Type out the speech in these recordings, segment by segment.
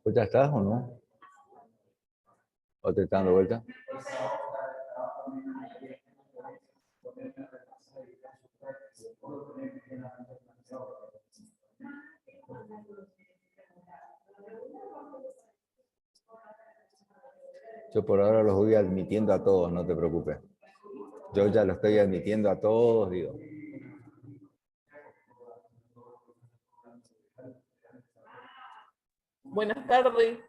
¿Pues ya estás o no? ¿O te estás dando vuelta? Yo por ahora los voy admitiendo a todos, no te preocupes. Yo ya lo estoy admitiendo a todos, digo. Buenas tardes.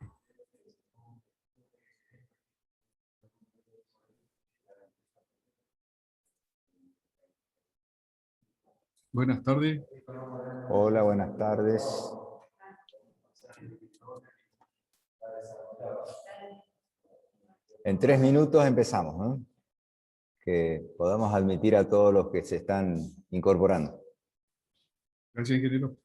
Buenas tardes. Hola, buenas tardes. En 3 minutos empezamos, ¿no? Que podamos admitir a todos los que se están incorporando. Gracias, ingeniero.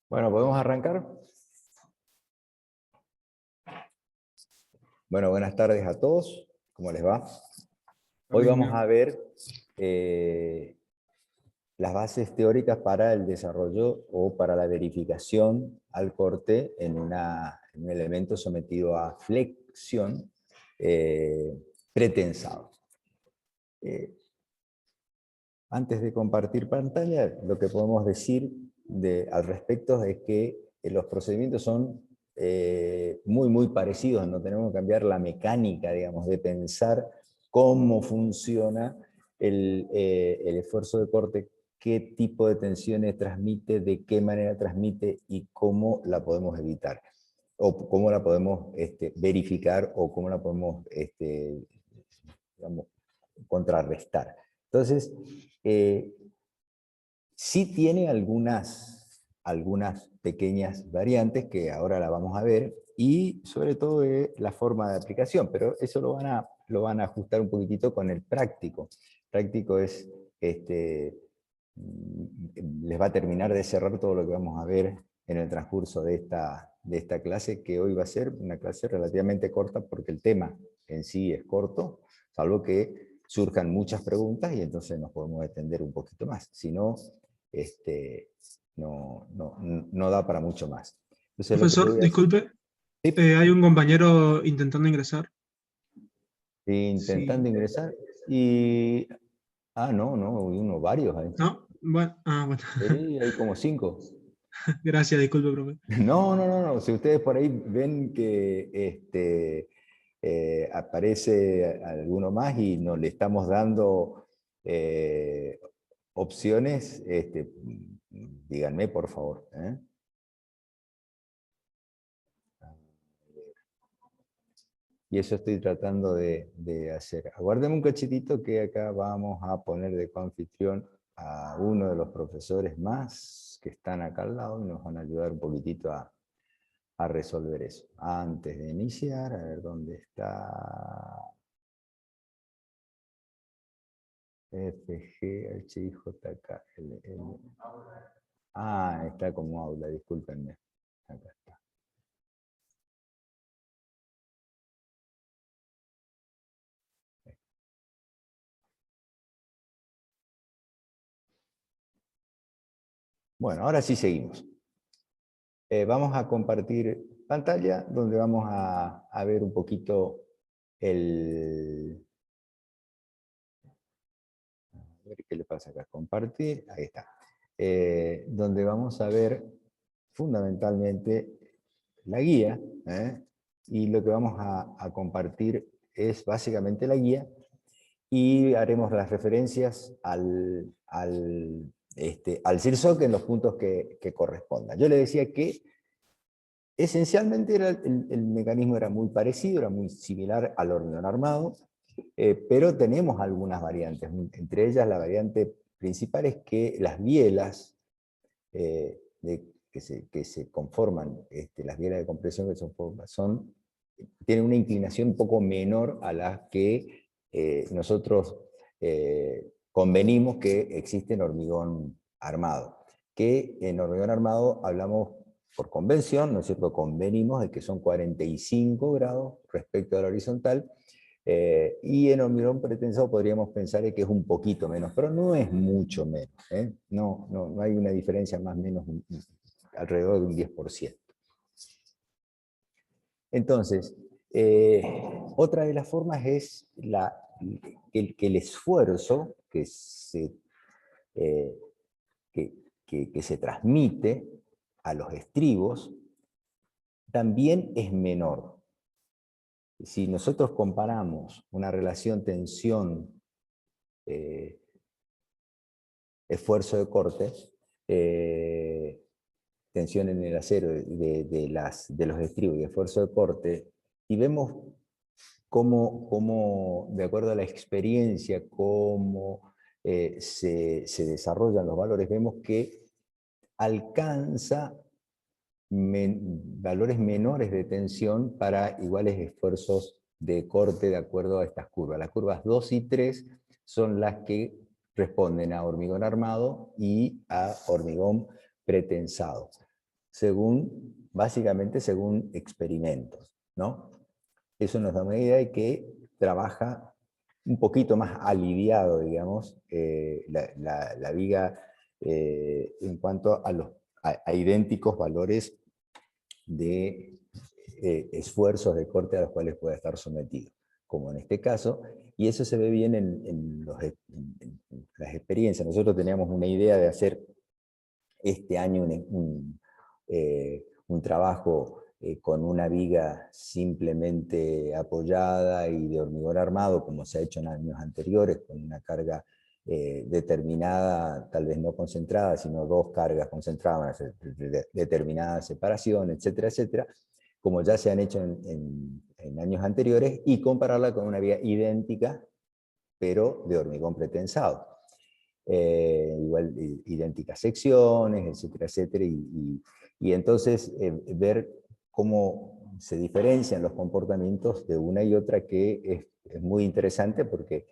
Bueno, ¿podemos arrancar? Bueno, buenas tardes a todos. ¿Cómo les va? Hoy Tardes, vamos Guillermo. a ver las bases teóricas para el desarrollo o para la verificación al corte en un elemento sometido a flexión pretensado. Antes de compartir pantalla, lo que podemos decir al respecto es que los procedimientos son muy parecidos, no tenemos que cambiar la mecánica, digamos, de pensar cómo funciona el esfuerzo de corte, qué tipo de tensiones transmite, de qué manera transmite y cómo la podemos evitar, o cómo la podemos verificar, o cómo la podemos digamos, contrarrestar. Entonces, sí tiene algunas pequeñas variantes que ahora la vamos a ver, y sobre todo la forma de aplicación, pero eso lo van a ajustar un poquitito con el práctico. El práctico es, les va a terminar de cerrar todo lo que vamos a ver en el transcurso de esta clase, que hoy va a ser una clase relativamente corta porque el tema en sí es corto, salvo que surjan muchas preguntas y entonces nos podemos extender un poquito más. Si no, no da para mucho más. Entonces lo que Profesor, voy a hacer, disculpe, sí, hay un compañero intentando ingresar. intentando Sí. ingresar y... no, varios hay. ¿No? Bueno, bueno. Sí, hay como 5. Gracias, disculpe, profe. No. Si ustedes por ahí ven que aparece alguno más y no le estamos dando opciones, díganme, por favor. Y eso estoy tratando de hacer. Aguárdeme un cachitito que acá vamos a poner de coanfitrión a uno de los profesores más que están acá al lado y nos van a ayudar un poquitito a resolver eso. Antes de iniciar, a ver dónde está FGHIJK. Está como aula, discúlpenme. Acá está. Bueno, ahora sí seguimos. Vamos a compartir pantalla donde vamos a ver un poquito el... A ver qué le pasa acá. Compartir, ahí está. Donde vamos a ver fundamentalmente la guía, y lo que vamos a compartir es básicamente la guía, y haremos las referencias al CIRSOC en los puntos que correspondan. Yo le decía que esencialmente el mecanismo era muy parecido, era muy similar al hormigón armado, pero tenemos algunas variantes. Entre ellas, la variante principal es que las bielas que se conforman, las bielas de compresión que tienen una inclinación un poco menor a las que nosotros convenimos que existe en hormigón armado. Que en hormigón armado hablamos por convención, ¿no es cierto? Convenimos de que son 45 grados respecto a la horizontal, y en hormigón pretensado podríamos pensar que es un poquito menos, pero no es mucho menos. No hay una diferencia más o menos alrededor de un 10%. Entonces, otra de las formas es que el esfuerzo que se transmite a los estribos también es menor. Si nosotros comparamos una relación tensión-esfuerzo de corte, tensión en el acero de los estribos y esfuerzo de corte, y vemos cómo de acuerdo a la experiencia, cómo se desarrollan los valores, vemos que alcanza valores menores de tensión para iguales esfuerzos de corte de acuerdo a estas curvas. Las curvas 2 y 3 son las que responden a hormigón armado y a hormigón pretensado, básicamente según experimentos, ¿no? eso nos da una idea de que trabaja un poquito más aliviado, digamos, la viga en cuanto a idénticos valores de esfuerzos de corte a los cuales pueda estar sometido, como en este caso, y eso se ve bien en las experiencias. Nosotros teníamos una idea de hacer este año un trabajo con una viga simplemente apoyada y de hormigón armado, como se ha hecho en años anteriores, con una carga determinada, tal vez no concentrada, sino dos cargas concentradas, determinada separación, etcétera, etcétera, como ya se han hecho en años anteriores, y compararla con una viga idéntica, pero de hormigón pretensado. Igual idénticas secciones, etcétera, etcétera, y entonces ver cómo se diferencian los comportamientos de una y otra, que es muy interesante porque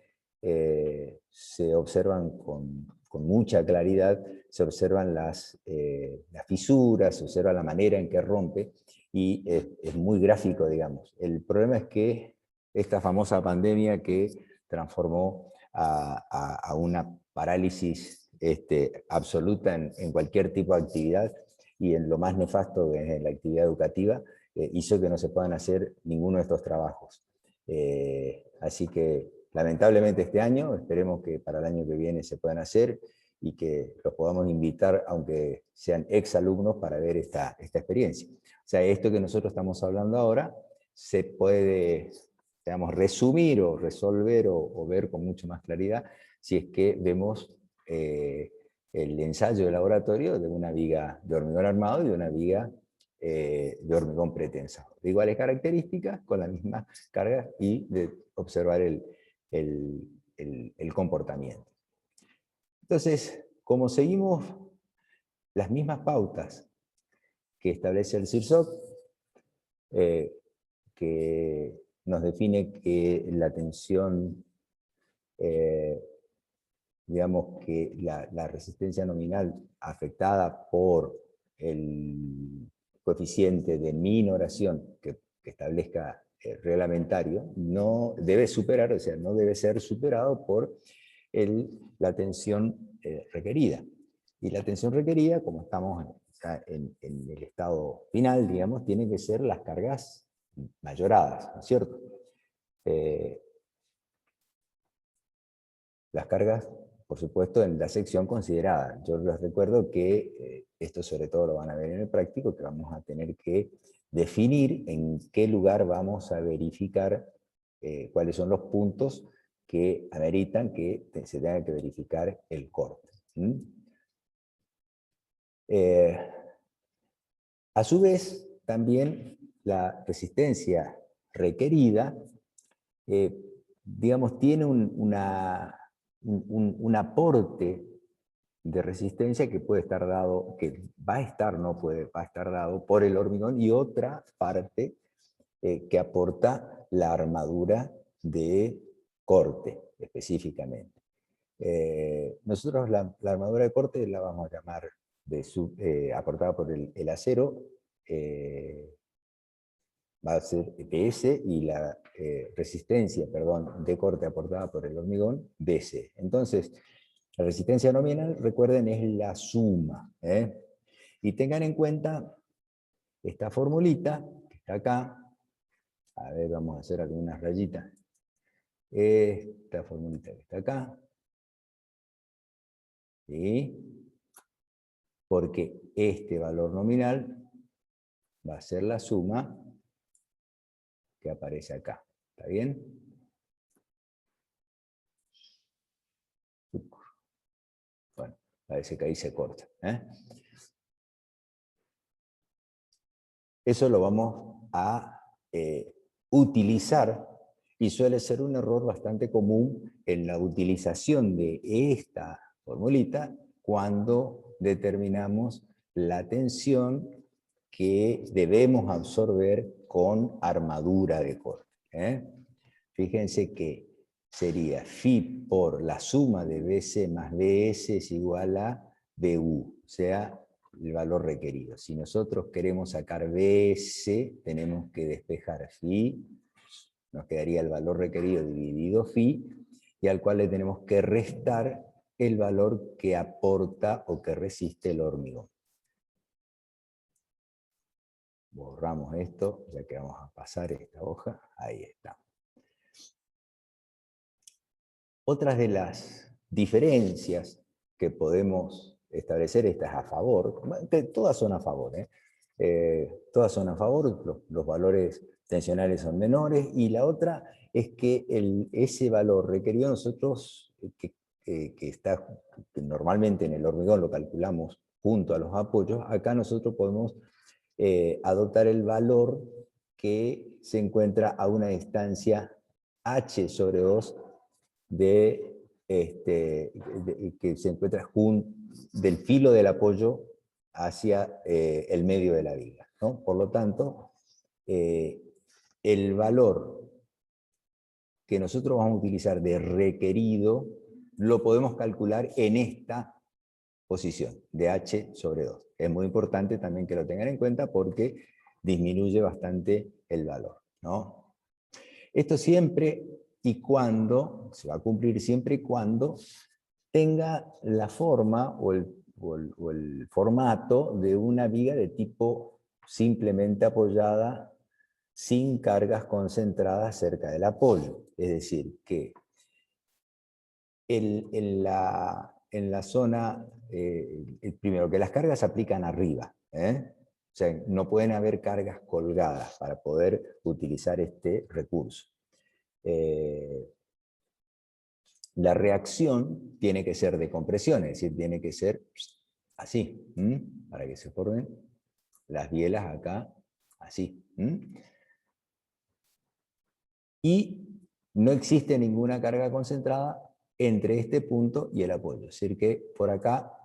se observan con mucha claridad, se observan las fisuras, se observa la manera en que rompe, y es muy gráfico, digamos. El problema es que esta famosa pandemia que transformó a una parálisis absoluta en cualquier tipo de actividad, y en lo más nefasto, que es en la actividad educativa, hizo que no se puedan hacer ninguno de estos trabajos. Así que lamentablemente este año, esperemos que para el año que viene se puedan hacer, y que los podamos invitar, aunque sean exalumnos, para ver esta experiencia. O sea, esto que nosotros estamos hablando ahora se puede, digamos, resumir o resolver o ver con mucho más claridad si es que vemos el ensayo de laboratorio de una viga de hormigón armado y de una viga de hormigón pretensado, de iguales características, con la misma carga, y de observar el comportamiento. Entonces, como seguimos las mismas pautas que establece el CIRSOC, que nos define que la tensión, digamos que la resistencia nominal afectada por el coeficiente de minoración que establezca el reglamentario, no debe superar, o sea, no debe ser superado por la tensión requerida. Y la tensión requerida, como estamos en el estado final, digamos, tienen que ser las cargas mayoradas, ¿no es cierto? Las cargas, por supuesto, en la sección considerada. Yo les recuerdo que esto sobre todo lo van a ver en el práctico, que vamos a tener que definir en qué lugar vamos a verificar cuáles son los puntos que ameritan que se tenga que verificar el corte. A su vez, también la resistencia requerida, digamos, tiene un aporte de resistencia que puede estar dado, que va a estar, no puede, va a estar dado por el hormigón, y otra parte que aporta la armadura de corte, específicamente. Nosotros la armadura de corte la vamos a llamar aportada por el acero, va a ser PS, y la resistencia, perdón, de corte aportada por el hormigón, BC. Entonces, la resistencia nominal, recuerden, es la suma. Y tengan en cuenta esta formulita que está acá. A ver, vamos a hacer algunas rayitas. Esta formulita que está acá. ¿Sí? Porque este valor nominal va a ser la suma que aparece acá. ¿Está bien? Bueno, parece que ahí se corta. Eso lo vamos a utilizar, y suele ser un error bastante común en la utilización de esta formulita cuando determinamos la tensión que debemos absorber con armadura de corte. Fíjense que sería Φ por la suma de BC más BS es igual a BU, o sea, el valor requerido. Si nosotros queremos sacar BS, tenemos que despejar Φ Nos quedaría el valor requerido dividido phi, y al cual le tenemos que restar el valor que aporta o que resiste el hormigón. Borramos esto, ya que vamos a pasar esta hoja. Ahí está. Otras de las diferencias que podemos establecer, estas a favor, todas son a favor, todas son a favor, los valores tensionales son menores, y la otra es que ese valor requerido nosotros, que normalmente en el hormigón lo calculamos junto a los apoyos, acá nosotros podemos adoptar el valor que se encuentra a una distancia h sobre 2 que se encuentra del filo del apoyo hacia el medio de la viga, ¿no? Por lo tanto, el valor que nosotros vamos a utilizar de requerido lo podemos calcular en esta posición de h sobre 2. Es muy importante también que lo tengan en cuenta porque disminuye bastante el valor, ¿no? Esto siempre y cuando, se va a cumplir siempre y cuando tenga la forma o el formato de una viga de tipo simplemente apoyada sin cargas concentradas cerca del apoyo. Es decir, que en la zona, primero, que las cargas se aplican arriba, o sea, no pueden haber cargas colgadas para poder utilizar este recurso. La reacción tiene que ser de compresión, es decir, tiene que ser así, para que se formen las bielas acá, así. Y no existe ninguna carga concentrada entre este punto y el apoyo, es decir que por acá,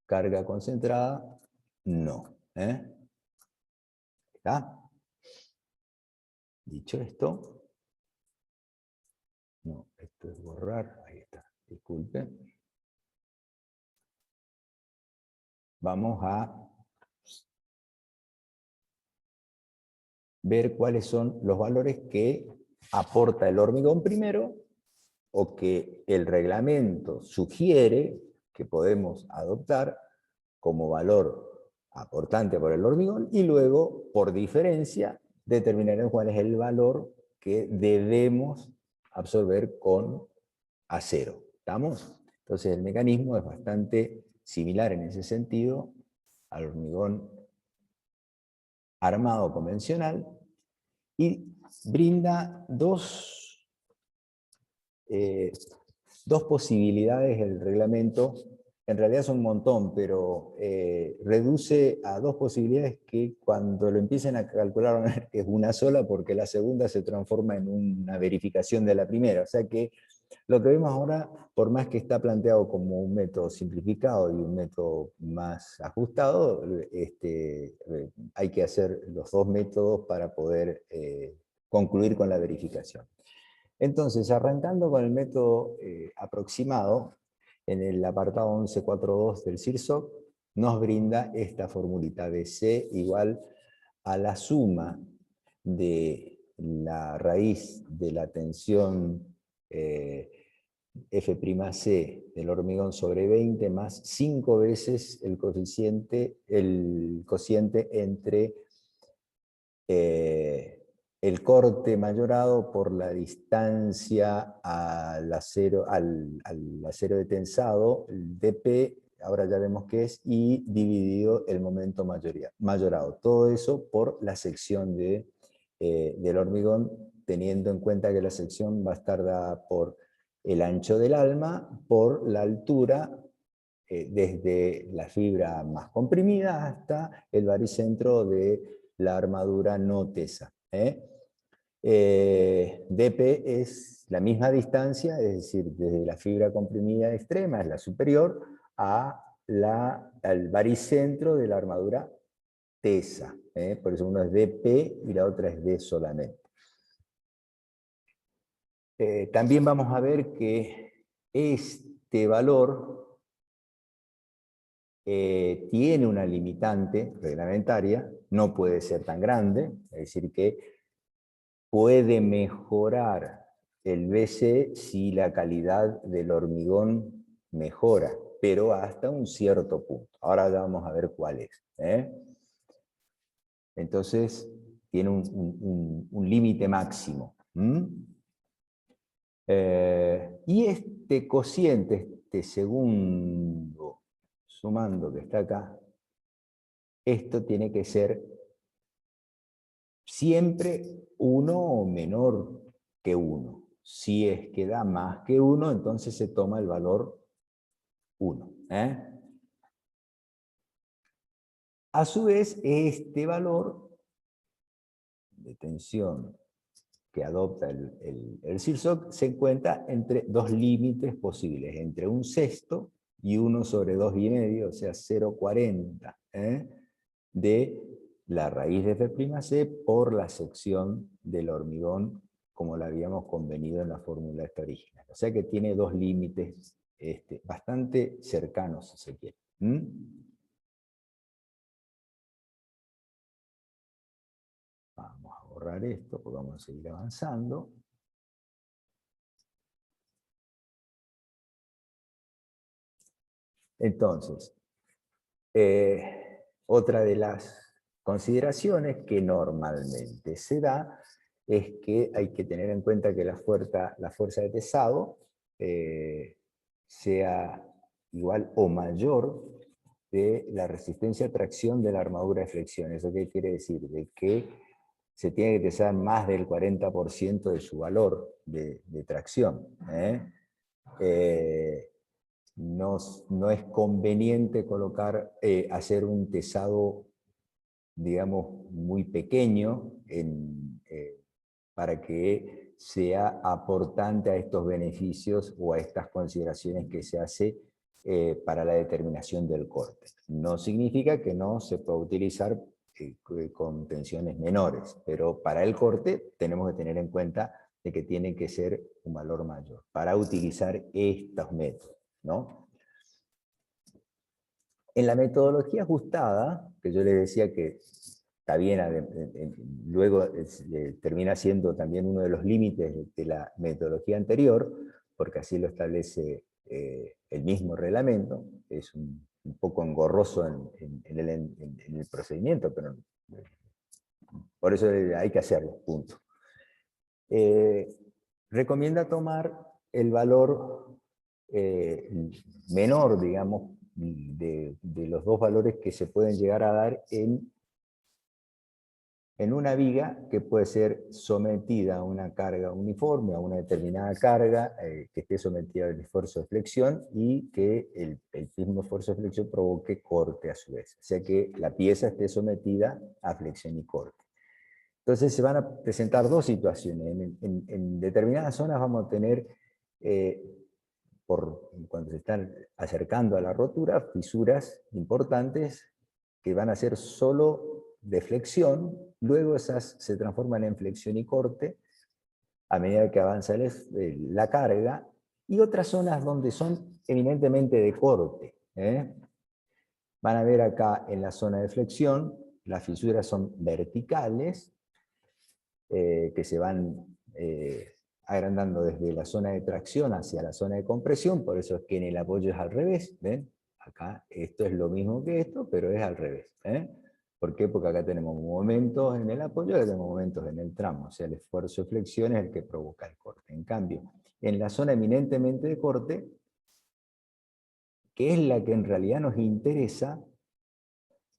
carga concentrada, no. ¿Está? Dicho esto, no, esto es borrar, ahí está, disculpen. Vamos a ver cuáles son los valores que aporta el hormigón primero, o que el reglamento sugiere que podemos adoptar como valor aportante por el hormigón, y luego, por diferencia, determinaremos cuál es el valor que debemos absorber con acero. ¿Estamos? Entonces el mecanismo es bastante similar en ese sentido al hormigón armado convencional, y brinda dos posibilidades el reglamento. En realidad son un montón, pero reduce a dos posibilidades que cuando lo empiecen a calcular es una sola, porque la segunda se transforma en una verificación de la primera. O sea que lo que vemos ahora, por más que está planteado como un método simplificado y un método más ajustado, hay que hacer los dos métodos para poder concluir con la verificación. Entonces, arrancando con el método aproximado, en el apartado 11.4.2 del CIRSOC, nos brinda esta formulita: BC igual a la suma de la raíz de la tensión F'C del hormigón sobre 20 más 5 veces el cociente entre el corte mayorado por la distancia al acero de tensado, el dP, ahora ya vemos qué es, y dividido el momento mayorado. Todo eso por la sección del hormigón, teniendo en cuenta que la sección va a estar dada por el ancho del alma, por la altura, desde la fibra más comprimida hasta el baricentro de la armadura no tesa. dP es la misma distancia, es decir, desde la fibra comprimida extrema, es la superior, al baricentro de la armadura tesa. Por eso uno es dP y la otra es D solamente. También vamos a ver que este valor tiene una limitante reglamentaria, no puede ser tan grande, es decir que puede mejorar el BC si la calidad del hormigón mejora, pero hasta un cierto punto. Ahora ya vamos a ver cuál es. Entonces, tiene un límite máximo. Y este cociente, este segundo sumando que está acá, esto tiene que ser siempre 1 o menor que 1. Si es que da más que 1, entonces se toma el valor 1. A su vez, este valor de tensión que adopta el SIRSOC se encuentra entre dos límites posibles, entre 1/6 y 1/2,5, o sea, 0,40, de la raíz de F'C por la sección del hormigón, como lo habíamos convenido en la fórmula esta original. O sea que tiene dos límites bastante cercanos, si se quiere. Vamos a borrar esto, porque vamos a seguir avanzando. Entonces, otra de las consideraciones que normalmente se da es que hay que tener en cuenta que la fuerza de pesado sea igual o mayor de la resistencia a tracción de la armadura de flexión. ¿Eso qué quiere decir? De que se tiene que pesar más del 40% de su valor de tracción. No es conveniente hacer un pesado, digamos, muy pequeño para que sea aportante a estos beneficios o a estas consideraciones que se hace para la determinación del corte. No significa que no se pueda utilizar con tensiones menores, pero para el corte tenemos que tener en cuenta de que tiene que ser un valor mayor para utilizar estos métodos, ¿no? En la metodología ajustada, que yo les decía que está bien, luego termina siendo también uno de los límites de la metodología anterior, porque así lo establece el mismo reglamento, es un poco engorroso en el procedimiento, pero por eso hay que hacerlo, punto. Recomienda tomar el valor menor, digamos, de los dos valores que se pueden llegar a dar en una viga que puede ser sometida a una carga uniforme, a una determinada carga, que esté sometida al esfuerzo de flexión y que el mismo esfuerzo de flexión provoque corte a su vez. O sea que la pieza esté sometida a flexión y corte. Entonces se van a presentar dos situaciones. En determinadas zonas vamos a tener, cuando se están acercando a la rotura, fisuras importantes que van a ser solo de flexión, luego esas se transforman en flexión y corte a medida que avanza la carga, y otras zonas donde son eminentemente de corte. Van a ver acá en la zona de flexión, las fisuras son verticales, que se van agrandando desde la zona de tracción hacia la zona de compresión, por eso es que en el apoyo es al revés, ¿ven? Acá esto es lo mismo que esto, pero es al revés. ¿Por qué? Porque acá tenemos momentos en el apoyo y acá tenemos momentos en el tramo, o sea, el esfuerzo de flexión es el que provoca el corte. En cambio, en la zona eminentemente de corte, que es la que en realidad nos interesa,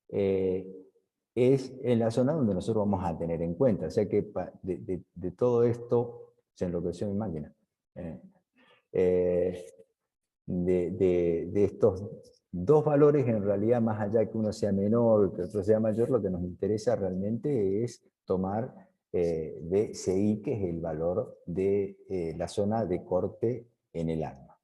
es en la zona donde nosotros vamos a tener en cuenta. O sea que de todo esto se enloqueció mi máquina. De estos dos valores, en realidad, más allá que uno sea menor, que otro sea mayor, lo que nos interesa realmente es tomar BCI, que es el valor de la zona de corte en el arma.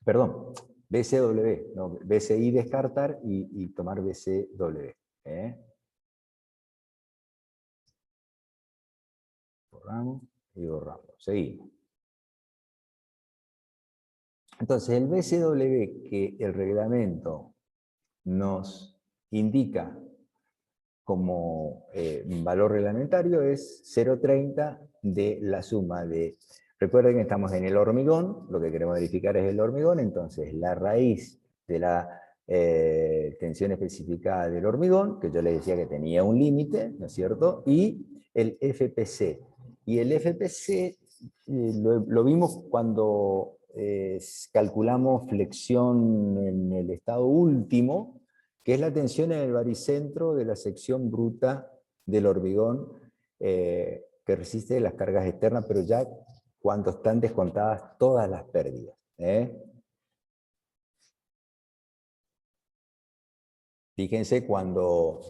Perdón, BCW, no, BCI descartar y tomar BCW. Borramos y borramos. Seguimos. Entonces, el BCW que el reglamento nos indica como valor reglamentario es 0,30 de la suma de... Recuerden que estamos en el hormigón, lo que queremos verificar es el hormigón, entonces la raíz de la tensión especificada del hormigón, que yo les decía que tenía un límite, ¿no es cierto? Y el FPC. Y el FPC lo vimos cuando calculamos flexión en el estado último, que es la tensión en el baricentro de la sección bruta del hormigón que resiste las cargas externas, pero ya cuando están descontadas todas las pérdidas. Fíjense cuando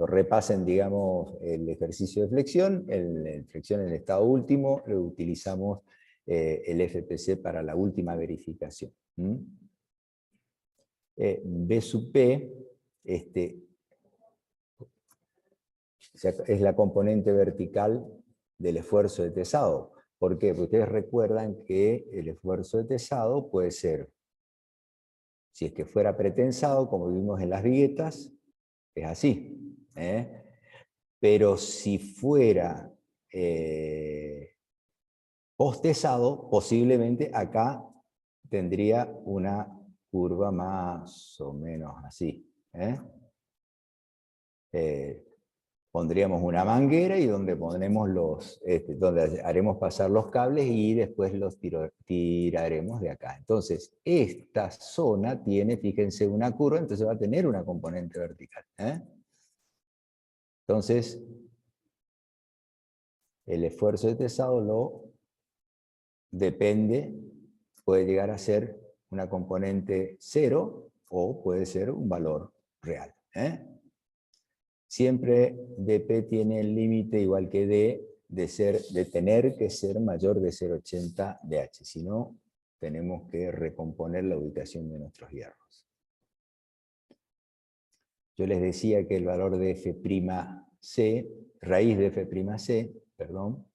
repasen, digamos, el ejercicio de flexión, en flexión en el estado último, lo utilizamos el FPC para la última verificación. B sub P es la componente vertical del esfuerzo de tesado. ¿Por qué? Porque ustedes recuerdan que el esfuerzo de tesado puede ser, si es que fuera pretensado, como vimos en las viguetas, es así. Pero si fuera post-tesado, posiblemente acá tendría una curva más o menos así. Pondríamos una manguera y donde ponemos donde haremos pasar los cables y después los tiraremos de acá. Entonces, esta zona tiene, fíjense, una curva, entonces va a tener una componente vertical. Entonces, el esfuerzo de tesado depende, puede llegar a ser una componente 0 o puede ser un valor real. Siempre dP tiene el límite igual que D de tener que ser mayor de 0,80 dH, si no tenemos que recomponer la ubicación de nuestros hierros. Yo les decía que el valor de F'C, raíz de F'C, perdón,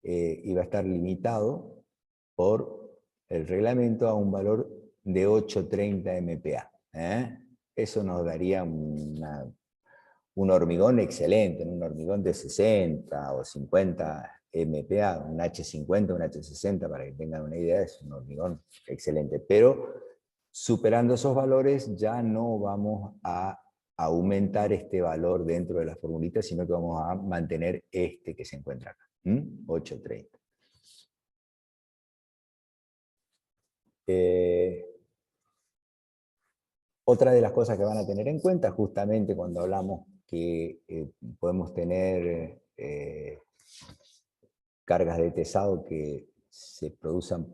iba a estar limitado por el reglamento a un valor de 830 MPa. Eso nos daría un hormigón excelente, un hormigón de 60 o 50 MPa, un H50, un H60, para que tengan una idea, es un hormigón excelente. Pero superando esos valores ya no vamos a aumentar este valor dentro de la formulita, sino que vamos a mantener este que se encuentra acá, 830. Otra de las cosas que van a tener en cuenta, justamente cuando hablamos que podemos tener cargas de tesado que se produzcan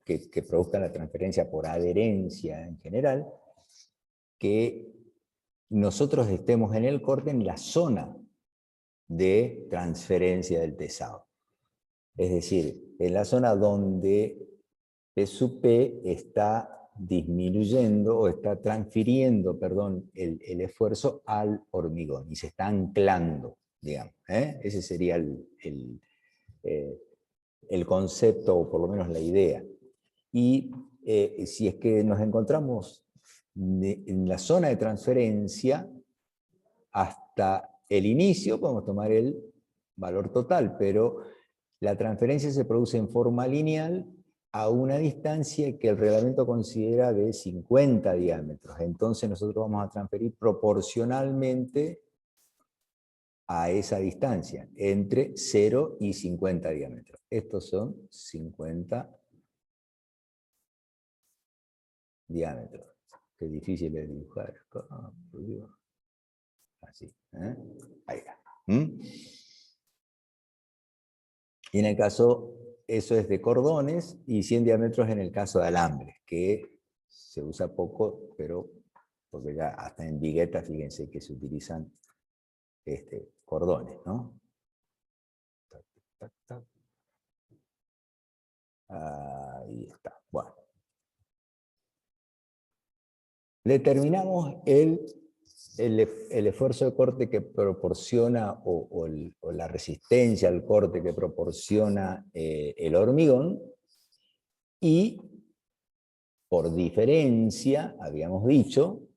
que produzcan la transferencia por adherencia en general, que nosotros estemos en el corte en la zona de transferencia del tesado. Es decir, en la zona donde P sub P está disminuyendo o está transfiriendo, perdón, el esfuerzo al hormigón y se está anclando, digamos. Ese sería el concepto o por lo menos la idea. Y si es que nos encontramos en la zona de transferencia, hasta el inicio podemos tomar el valor total, pero la transferencia se produce en forma lineal a una distancia que el reglamento considera de 50 diámetros. Entonces nosotros vamos a transferir proporcionalmente a esa distancia, entre 0 y 50 diámetros. Estos son 50 diámetros. Qué difícil es dibujar. Así. Ahí está. Y en el caso, eso es de cordones, y 100 diámetros en el caso de alambres, que se usa poco, pero porque ya hasta en viguetas, fíjense que se utilizan cordones, ¿no? Ahí está. Bueno. Determinamos el esfuerzo de corte que proporciona, o la resistencia al corte que proporciona el hormigón, y por diferencia, habíamos dicho,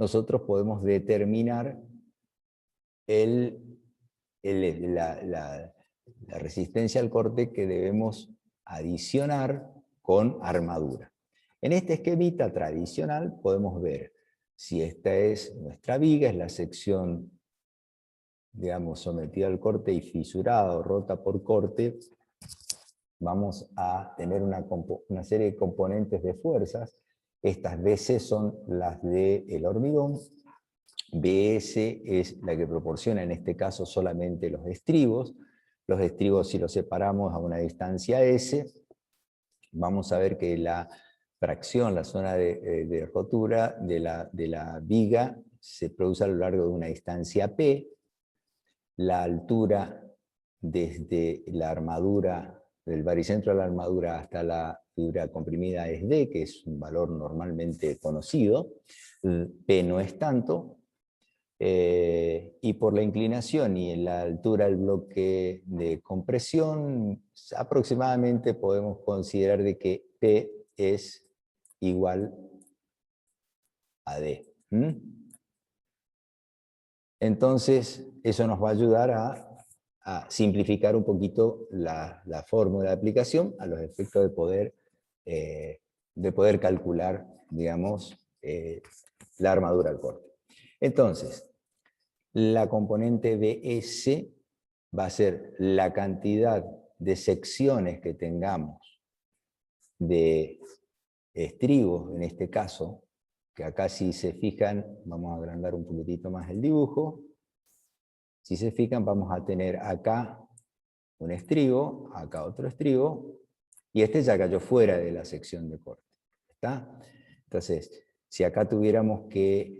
nosotros podemos determinar la resistencia al corte que debemos adicionar con armadura. En este esquemita tradicional podemos ver si esta es nuestra viga, es la sección, digamos, sometida al corte y fisurada o rota por corte. Vamos a tener una serie de componentes de fuerzas. Estas BC son las del hormigón, BS es la que proporciona en este caso solamente los estribos. Los estribos, si los separamos a una distancia S, vamos a ver que la fracción, la zona de rotura de la viga se produce a lo largo de una distancia P. La altura desde la armadura, del baricentro de la armadura hasta la fibra comprimida es D, que es un valor normalmente conocido. P no es tanto. Y por la inclinación y en la altura del bloque de compresión, aproximadamente podemos considerar de que P es igual a D. Entonces, eso nos va a ayudar a simplificar un poquito la fórmula de aplicación a los efectos de poder calcular, digamos, la armadura al corte. Entonces, la componente BS va a ser la cantidad de secciones que tengamos de estribos, en este caso, que acá si se fijan, vamos a agrandar un poquitito más el dibujo. Si se fijan, vamos a tener acá un estribo, acá otro estribo, y este ya cayó fuera de la sección de corte. ¿Está? Entonces, si acá tuviéramos que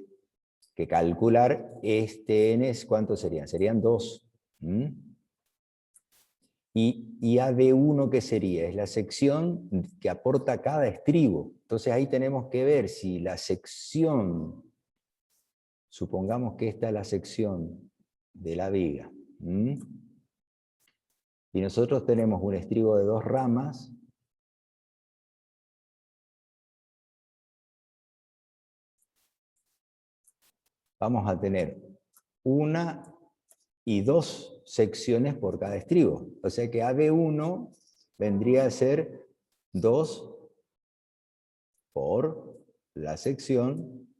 calcular este n, ¿cuántos serían? Serían 2. Y AB1, ¿qué sería? Es la sección que aporta cada estribo. Entonces ahí tenemos que ver si la sección, supongamos que esta es la sección de la viga, y nosotros tenemos un estribo de 2 ramas, vamos a tener 1 y 2 secciones por cada estribo. O sea que AB1 vendría a ser 2 por la sección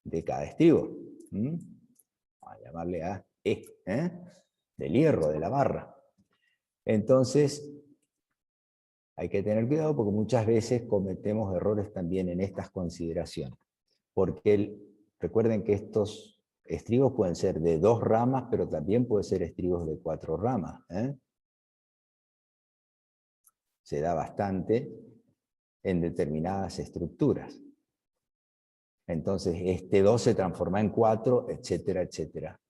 de cada estribo. Vamos a llamarle a E, del hierro, de la barra. Entonces, hay que tener cuidado porque muchas veces cometemos errores también en estas consideraciones. Porque recuerden que estos estribos pueden ser de 2 ramas, pero también pueden ser estribos de 4 ramas. Se da bastante en determinadas estructuras. Entonces, este 2 se transforma en 4, etcétera, etcétera.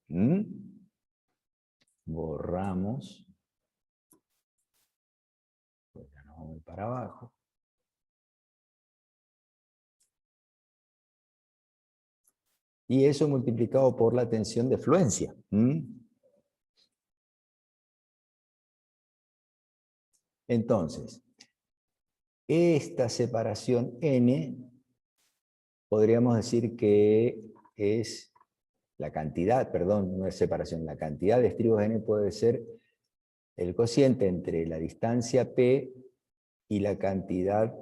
Borramos. Pues ya nos vamos para abajo. Y eso multiplicado por la tensión de fluencia. Entonces, esta separación N, podríamos decir que es la cantidad, perdón, no es separación, la cantidad de estribos N puede ser el cociente entre la distancia P y la cantidad,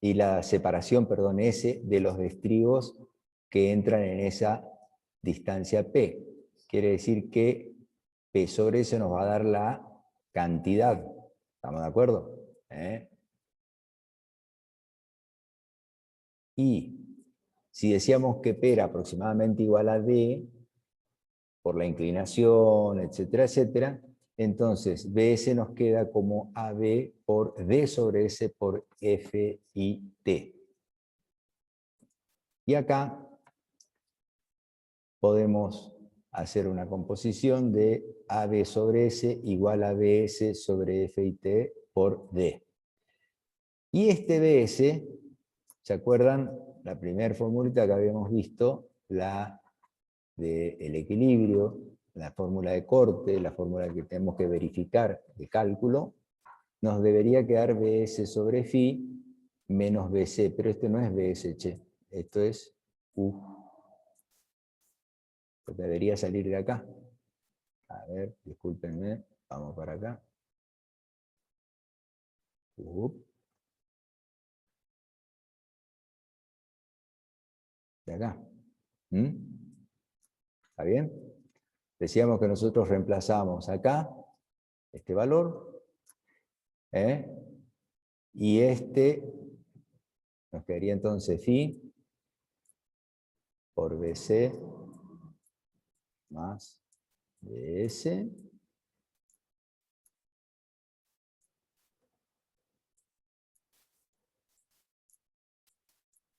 y la separación, perdón, S, de los estribos que entran en esa distancia P. Quiere decir que P sobre S nos va a dar la cantidad. ¿Estamos de acuerdo? Y si decíamos que P era aproximadamente igual a D, por la inclinación, etcétera, etcétera, entonces BS nos queda como AB por D sobre S por F y T. Y acá podemos hacer una composición de AB sobre S igual a BS sobre F y T por D. Y este BS, ¿se acuerdan? La primera formulita que habíamos visto, la del equilibrio, la fórmula de corte, la fórmula que tenemos que verificar de cálculo, nos debería quedar BS sobre Phi menos BC, pero esto no es BS, che, esto es U Pues debería salir de acá. A ver, discúlpenme, vamos para acá. De acá. ¿Está bien? Decíamos que nosotros reemplazamos acá este valor, y este nos quedaría entonces phi por BC más DS.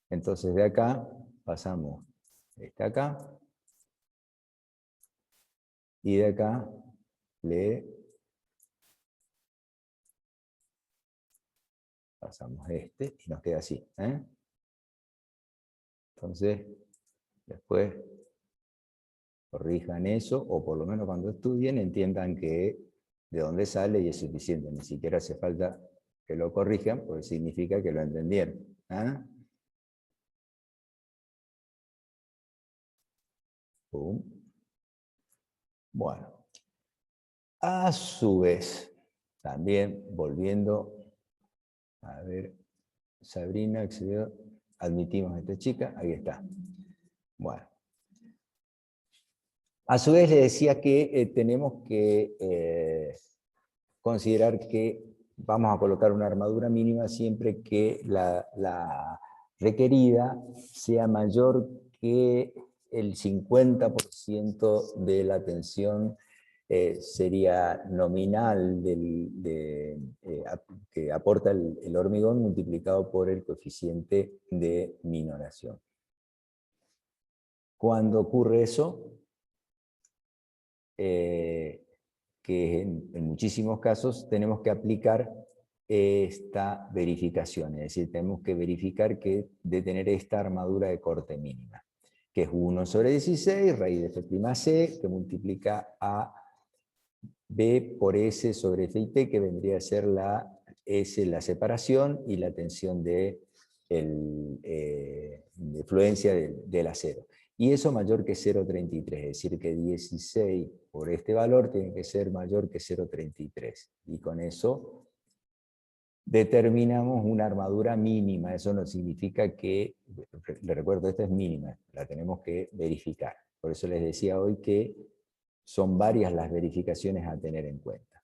Entonces de acá pasamos acá, y de acá le pasamos y nos queda así. Entonces, después corrijan eso, o por lo menos cuando estudien entiendan que de dónde sale y es suficiente. Ni siquiera hace falta que lo corrijan, porque significa que lo entendieron. Pum. Bueno, a su vez, también volviendo, a ver, Sabrina accedió, admitimos a esta chica, ahí está. Bueno. A su vez le decía que tenemos que considerar que vamos a colocar una armadura mínima siempre que la requerida sea mayor que el 50% de la tensión sería nominal que aporta el hormigón multiplicado por el coeficiente de minoración. Cuando ocurre eso, que en muchísimos casos tenemos que aplicar esta verificación, es decir, tenemos que verificar que de tener esta armadura de corte mínima, que es 1/16, raíz de F'C, que multiplica a B por S sobre F y T, que vendría a ser la S, la separación, y la tensión de fluencia del acero. Y eso mayor que 0,33, es decir, que 16 por este valor tiene que ser mayor que 0,33. Y con eso determinamos una armadura mínima. Eso no significa que, le recuerdo, esta es mínima, la tenemos que verificar. Por eso les decía hoy que son varias las verificaciones a tener en cuenta.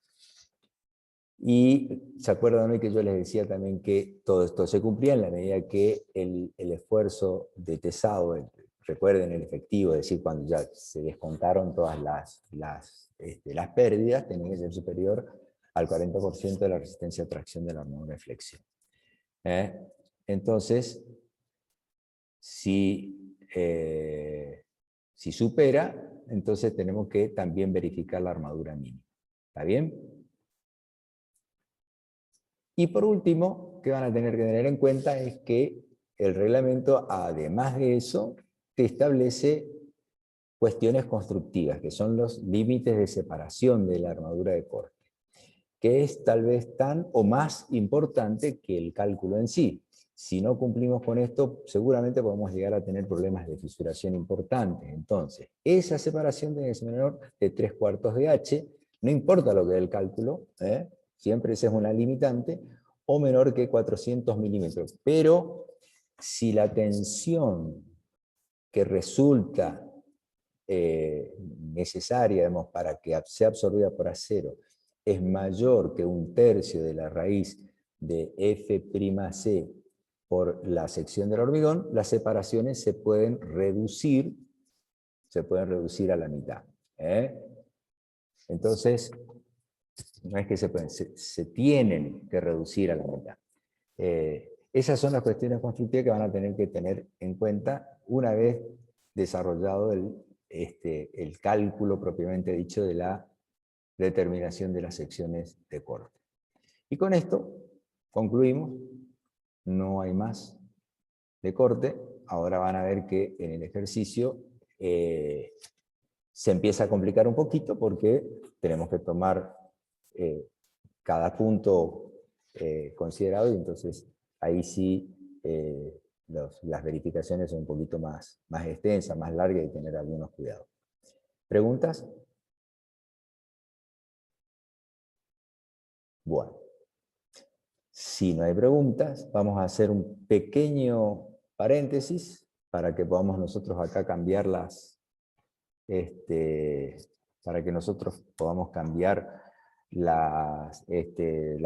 Y se acuerdan hoy que yo les decía también que todo esto se cumplía en la medida que el esfuerzo de tesado, recuerden el efectivo, es decir, cuando ya se descontaron todas las pérdidas, tenía que ser superior al 40% de la resistencia a tracción de la armadura de flexión. Entonces, si supera, entonces tenemos que también verificar la armadura mínima. ¿Está bien? Y por último, que van a tener que tener en cuenta es que el reglamento, además de eso, te establece cuestiones constructivas, que son los límites de separación de la armadura de corte, que es tal vez tan o más importante que el cálculo en sí. Si no cumplimos con esto, seguramente podemos llegar a tener problemas de fisuración importantes. Entonces, esa separación tiene que ser menor de 3/4 de H, no importa lo que dé el cálculo, siempre esa es una limitante, o menor que 400 milímetros. Pero si la tensión que resulta necesaria, digamos, para que sea absorbida por acero es mayor que 1/3 de la raíz de F'C por la sección del hormigón, las separaciones se pueden reducir a la mitad. Entonces, no es que se tienen que reducir a la mitad. Esas son las cuestiones constructivas que van a tener que tener en cuenta una vez desarrollado el cálculo propiamente dicho de la determinación de las secciones de corte. Y con esto concluimos, no hay más de corte. Ahora van a ver que en el ejercicio se empieza a complicar un poquito porque tenemos que tomar cada punto considerado, y entonces ahí sí las verificaciones son un poquito más extensas, más largas, y tener algunos cuidados. ¿Preguntas? Bueno, si no hay preguntas, vamos a hacer un pequeño paréntesis para que podamos nosotros acá cambiar para que nosotros podamos cambiar las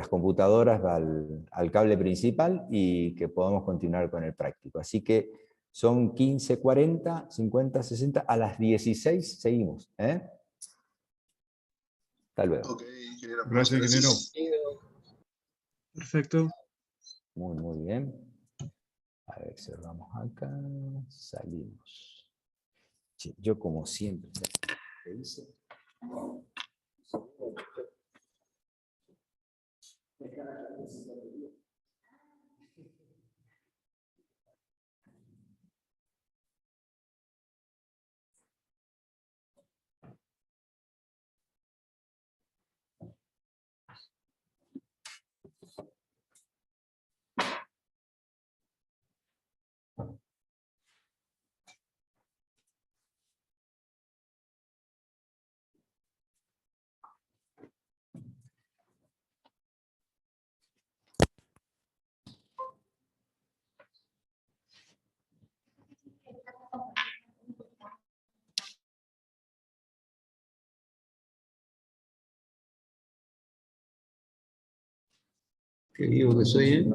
computadoras al cable principal y que podamos continuar con el práctico. Así que son 15, 40, 50, 60, a las 16 seguimos. Hasta luego. Ok, ingeniero. Gracias, ingeniero. Perfecto. Muy bien. A ver, cerramos acá, salimos. Sí, yo como siempre, ¿qué hice? Qué vivo que soy, ¿eh?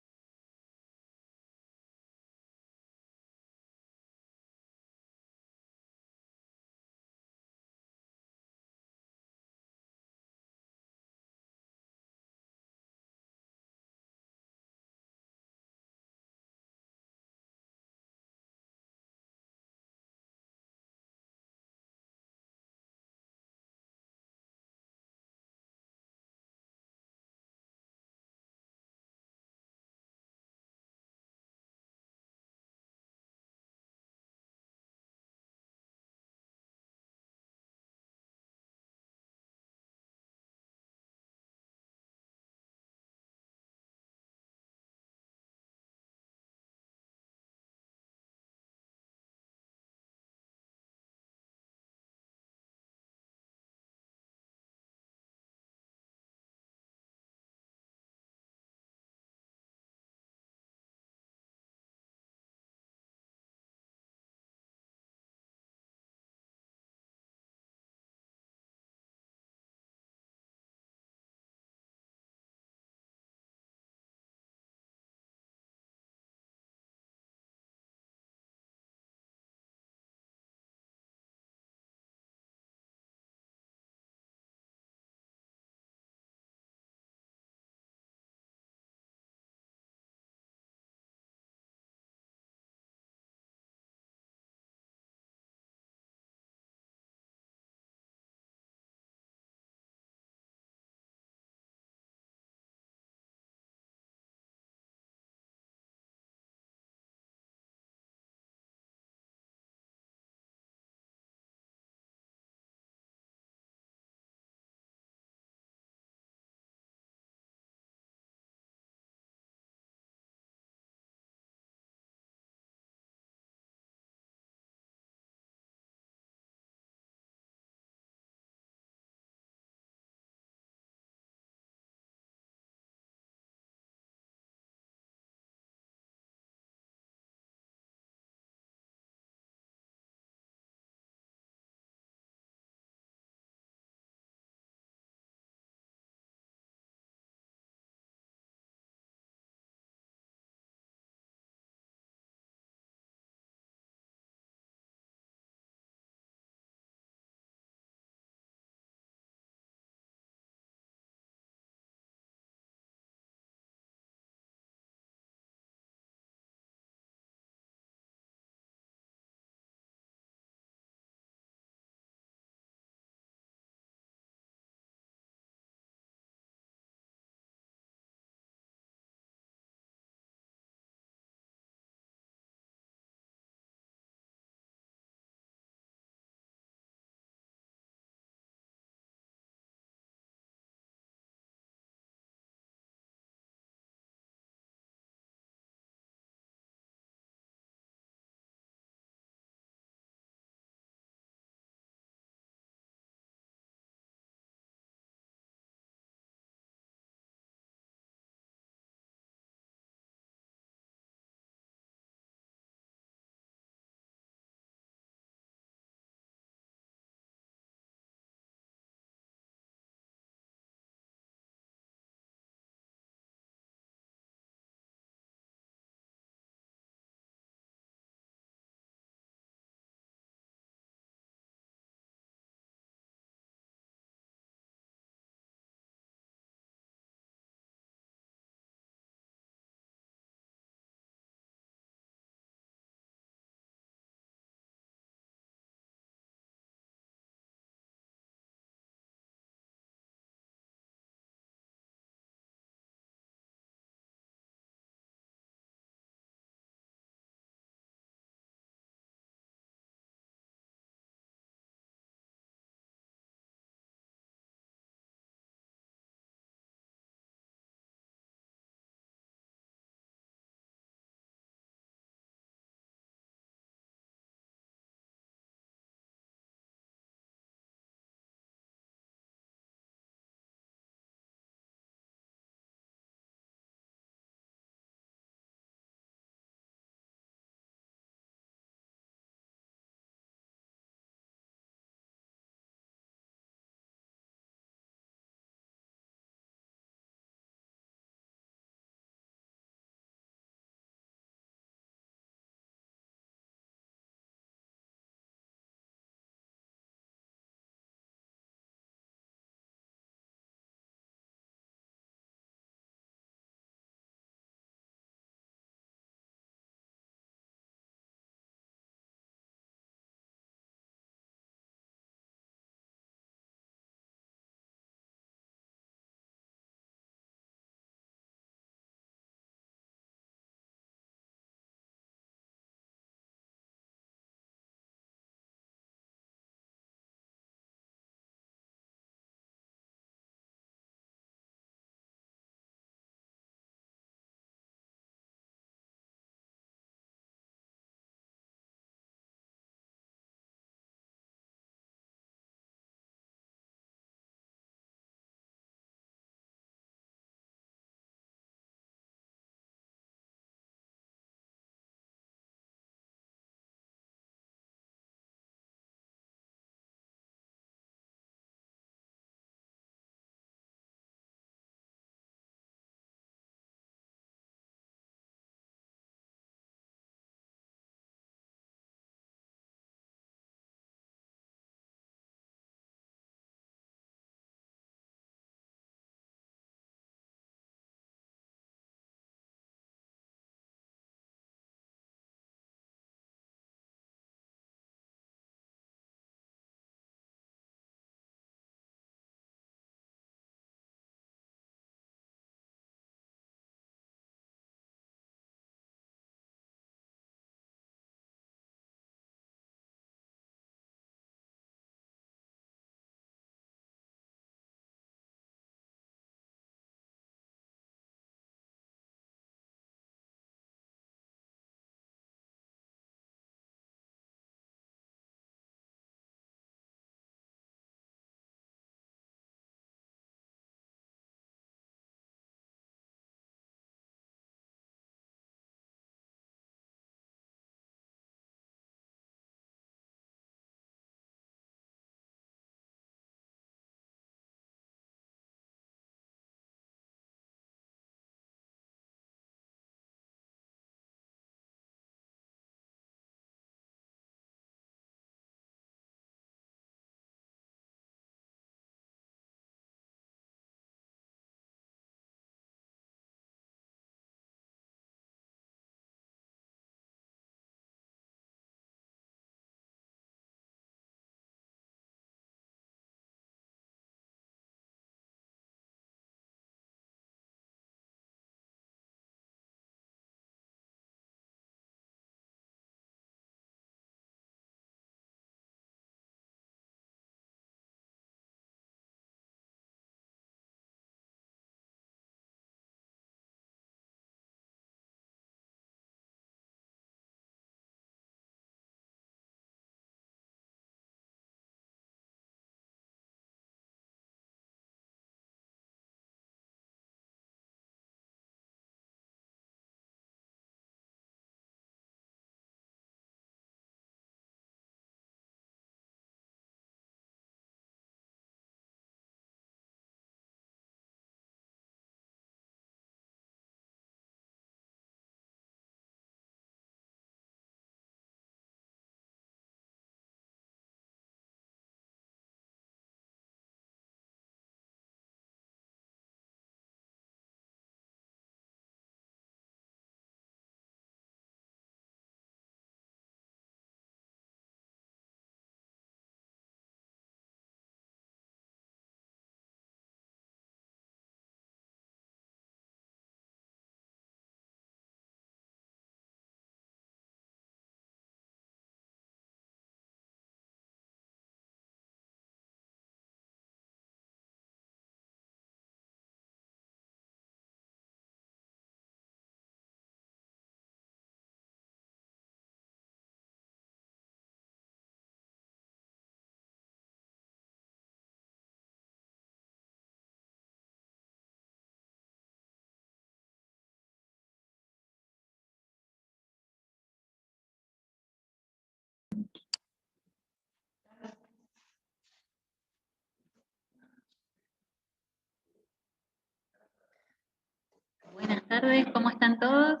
buenas tardes, ¿cómo están todos?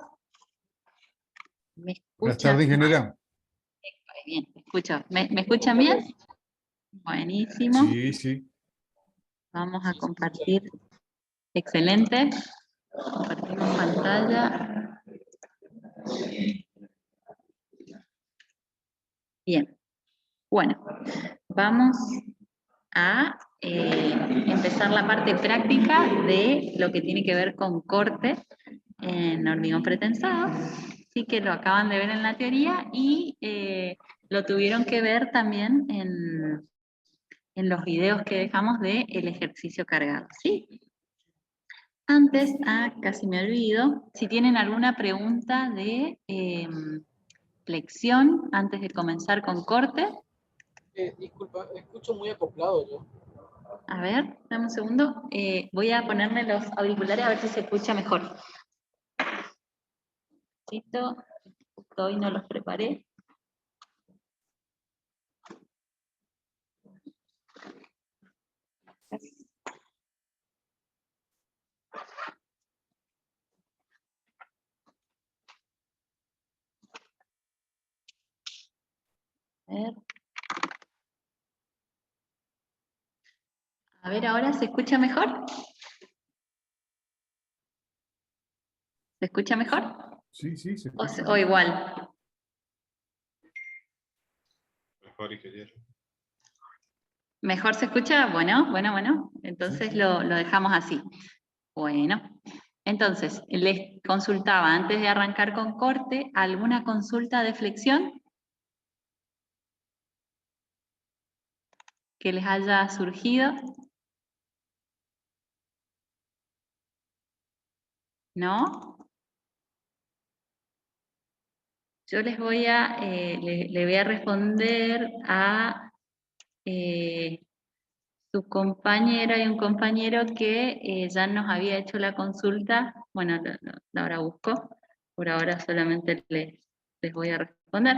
¿Me Buenas escuchan? tardes, ingeniera. Bien, me escucho. ¿Me escuchan bien? Buenísimo. Sí, sí. Vamos a compartir. Excelente. Compartimos pantalla. Bien. Bueno, vamos a empezar la parte práctica de lo que tiene que ver con corte en hormigón pretensado. Sí que lo acaban de ver en la teoría y lo tuvieron que ver también en los videos que dejamos del ejercicio cargado, ¿sí? Antes, casi me olvido, si tienen alguna pregunta de flexión antes de comenzar con corte. Disculpa, escucho muy acoplado yo. A ver, dame un segundo. Voy a ponerme los auriculares a ver si se escucha mejor. Listo. Hoy no los preparé. A ver, ¿ahora se escucha mejor? ¿Se escucha mejor? Sí, sí, se ¿O, escucha. o igual? Mejor, ingeniero. ¿Mejor se escucha? Bueno. Entonces Sí, sí. lo dejamos así. Bueno. Entonces, les consultaba antes de arrancar con corte, ¿alguna consulta de flexión que les haya surgido? ¿No? Yo les voy a, le voy a responder a su compañera y un compañero que ya nos había hecho la consulta. Bueno, ahora busco. Por ahora solamente les voy a responder.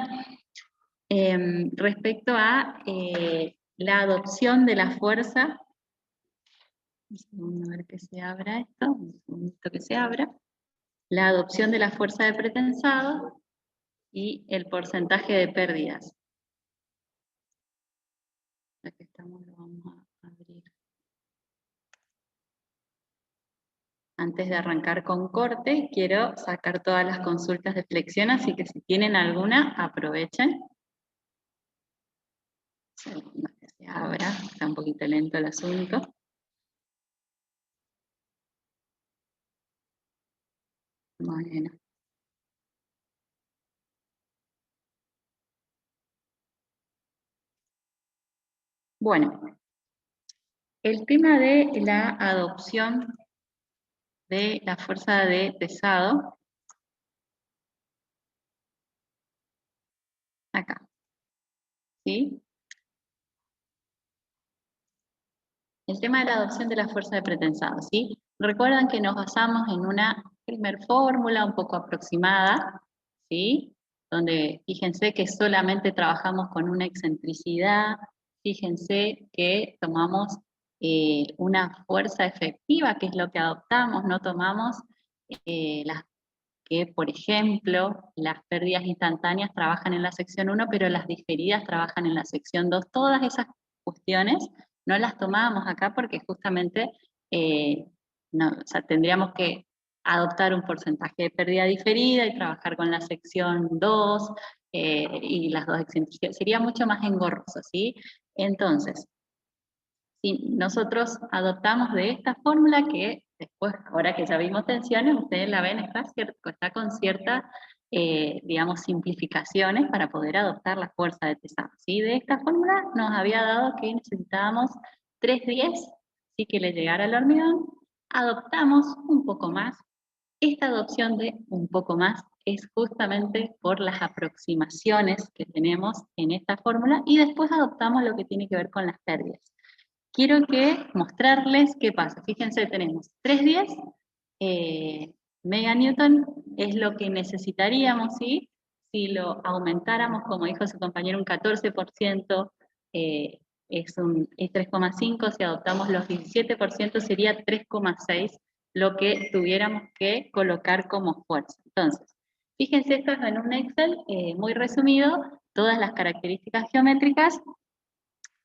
Respecto a la adopción de la fuerza. Un segundo, a ver que se abra esto. Un segundito que se abra. La adopción de la fuerza de pretensado y el porcentaje de pérdidas. Aquí estamos, lo vamos a abrir. Antes de arrancar con corte, quiero sacar todas las consultas de flexión, así que si tienen alguna, aprovechen. Segundo que se abra, está un poquito lento el asunto. Bueno. Bueno, el tema de la adopción de la fuerza de pesado, acá, ¿sí? El tema de la adopción de la fuerza de pretensado, ¿sí? Recuerdan que nos basamos en una primer fórmula un poco aproximada, ¿sí? Donde fíjense que solamente trabajamos con una excentricidad, fíjense que tomamos una fuerza efectiva, que es lo que adoptamos, no tomamos las que, por ejemplo, las pérdidas instantáneas trabajan en la sección 1, pero las diferidas trabajan en la sección 2. Todas esas cuestiones no las tomábamos acá porque justamente o sea, tendríamos que adoptar un porcentaje de pérdida diferida y trabajar con la sección 2 y las dos excentricidades. Sería mucho más engorroso, ¿sí? Entonces, si nosotros adoptamos de esta fórmula que después, ahora que ya vimos tensiones, ustedes la ven, está con ciertas, digamos, simplificaciones para poder adoptar la fuerza de pesado. ¿Sí? De esta fórmula nos había dado que necesitábamos 3/10, sí que le llegara al hormigón, adoptamos un poco más. Esta adopción de un poco más es justamente por las aproximaciones que tenemos en esta fórmula y después adoptamos lo que tiene que ver con las pérdidas. Quiero mostrarles qué pasa. Fíjense, tenemos 3/10 meganewton, es lo que necesitaríamos, ¿sí? Si lo aumentáramos, como dijo su compañero, un 14%, es 3,5, si adoptamos los 17% sería 3,6 lo que tuviéramos que colocar como fuerza. Entonces, fíjense, esto es en un Excel muy resumido, todas las características geométricas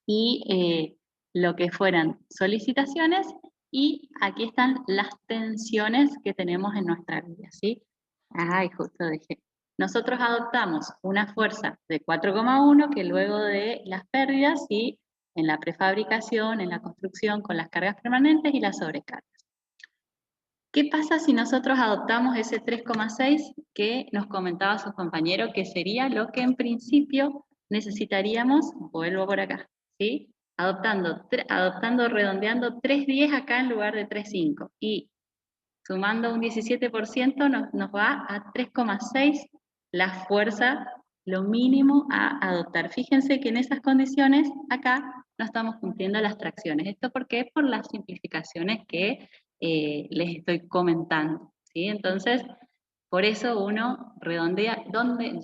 y lo que fueran solicitaciones, y aquí están las tensiones que tenemos en nuestra guía, ¿sí? Ay, justo dejé. Nosotros adoptamos una fuerza de 4,1 que luego de las pérdidas, y en la prefabricación, en la construcción, con las cargas permanentes y las sobrecargas. ¿Qué pasa si nosotros adoptamos ese 3,6 que nos comentaba su compañero, que sería lo que en principio necesitaríamos? Vuelvo por acá, ¿sí? Adoptando, redondeando 3,10 acá en lugar de 3,5, y sumando un 17% nos va a 3,6 la fuerza, lo mínimo a adoptar. Fíjense que en esas condiciones acá no estamos cumpliendo las tracciones. ¿Esto por qué? Por las simplificaciones que les estoy comentando, ¿sí? Entonces, por eso uno redondea donde,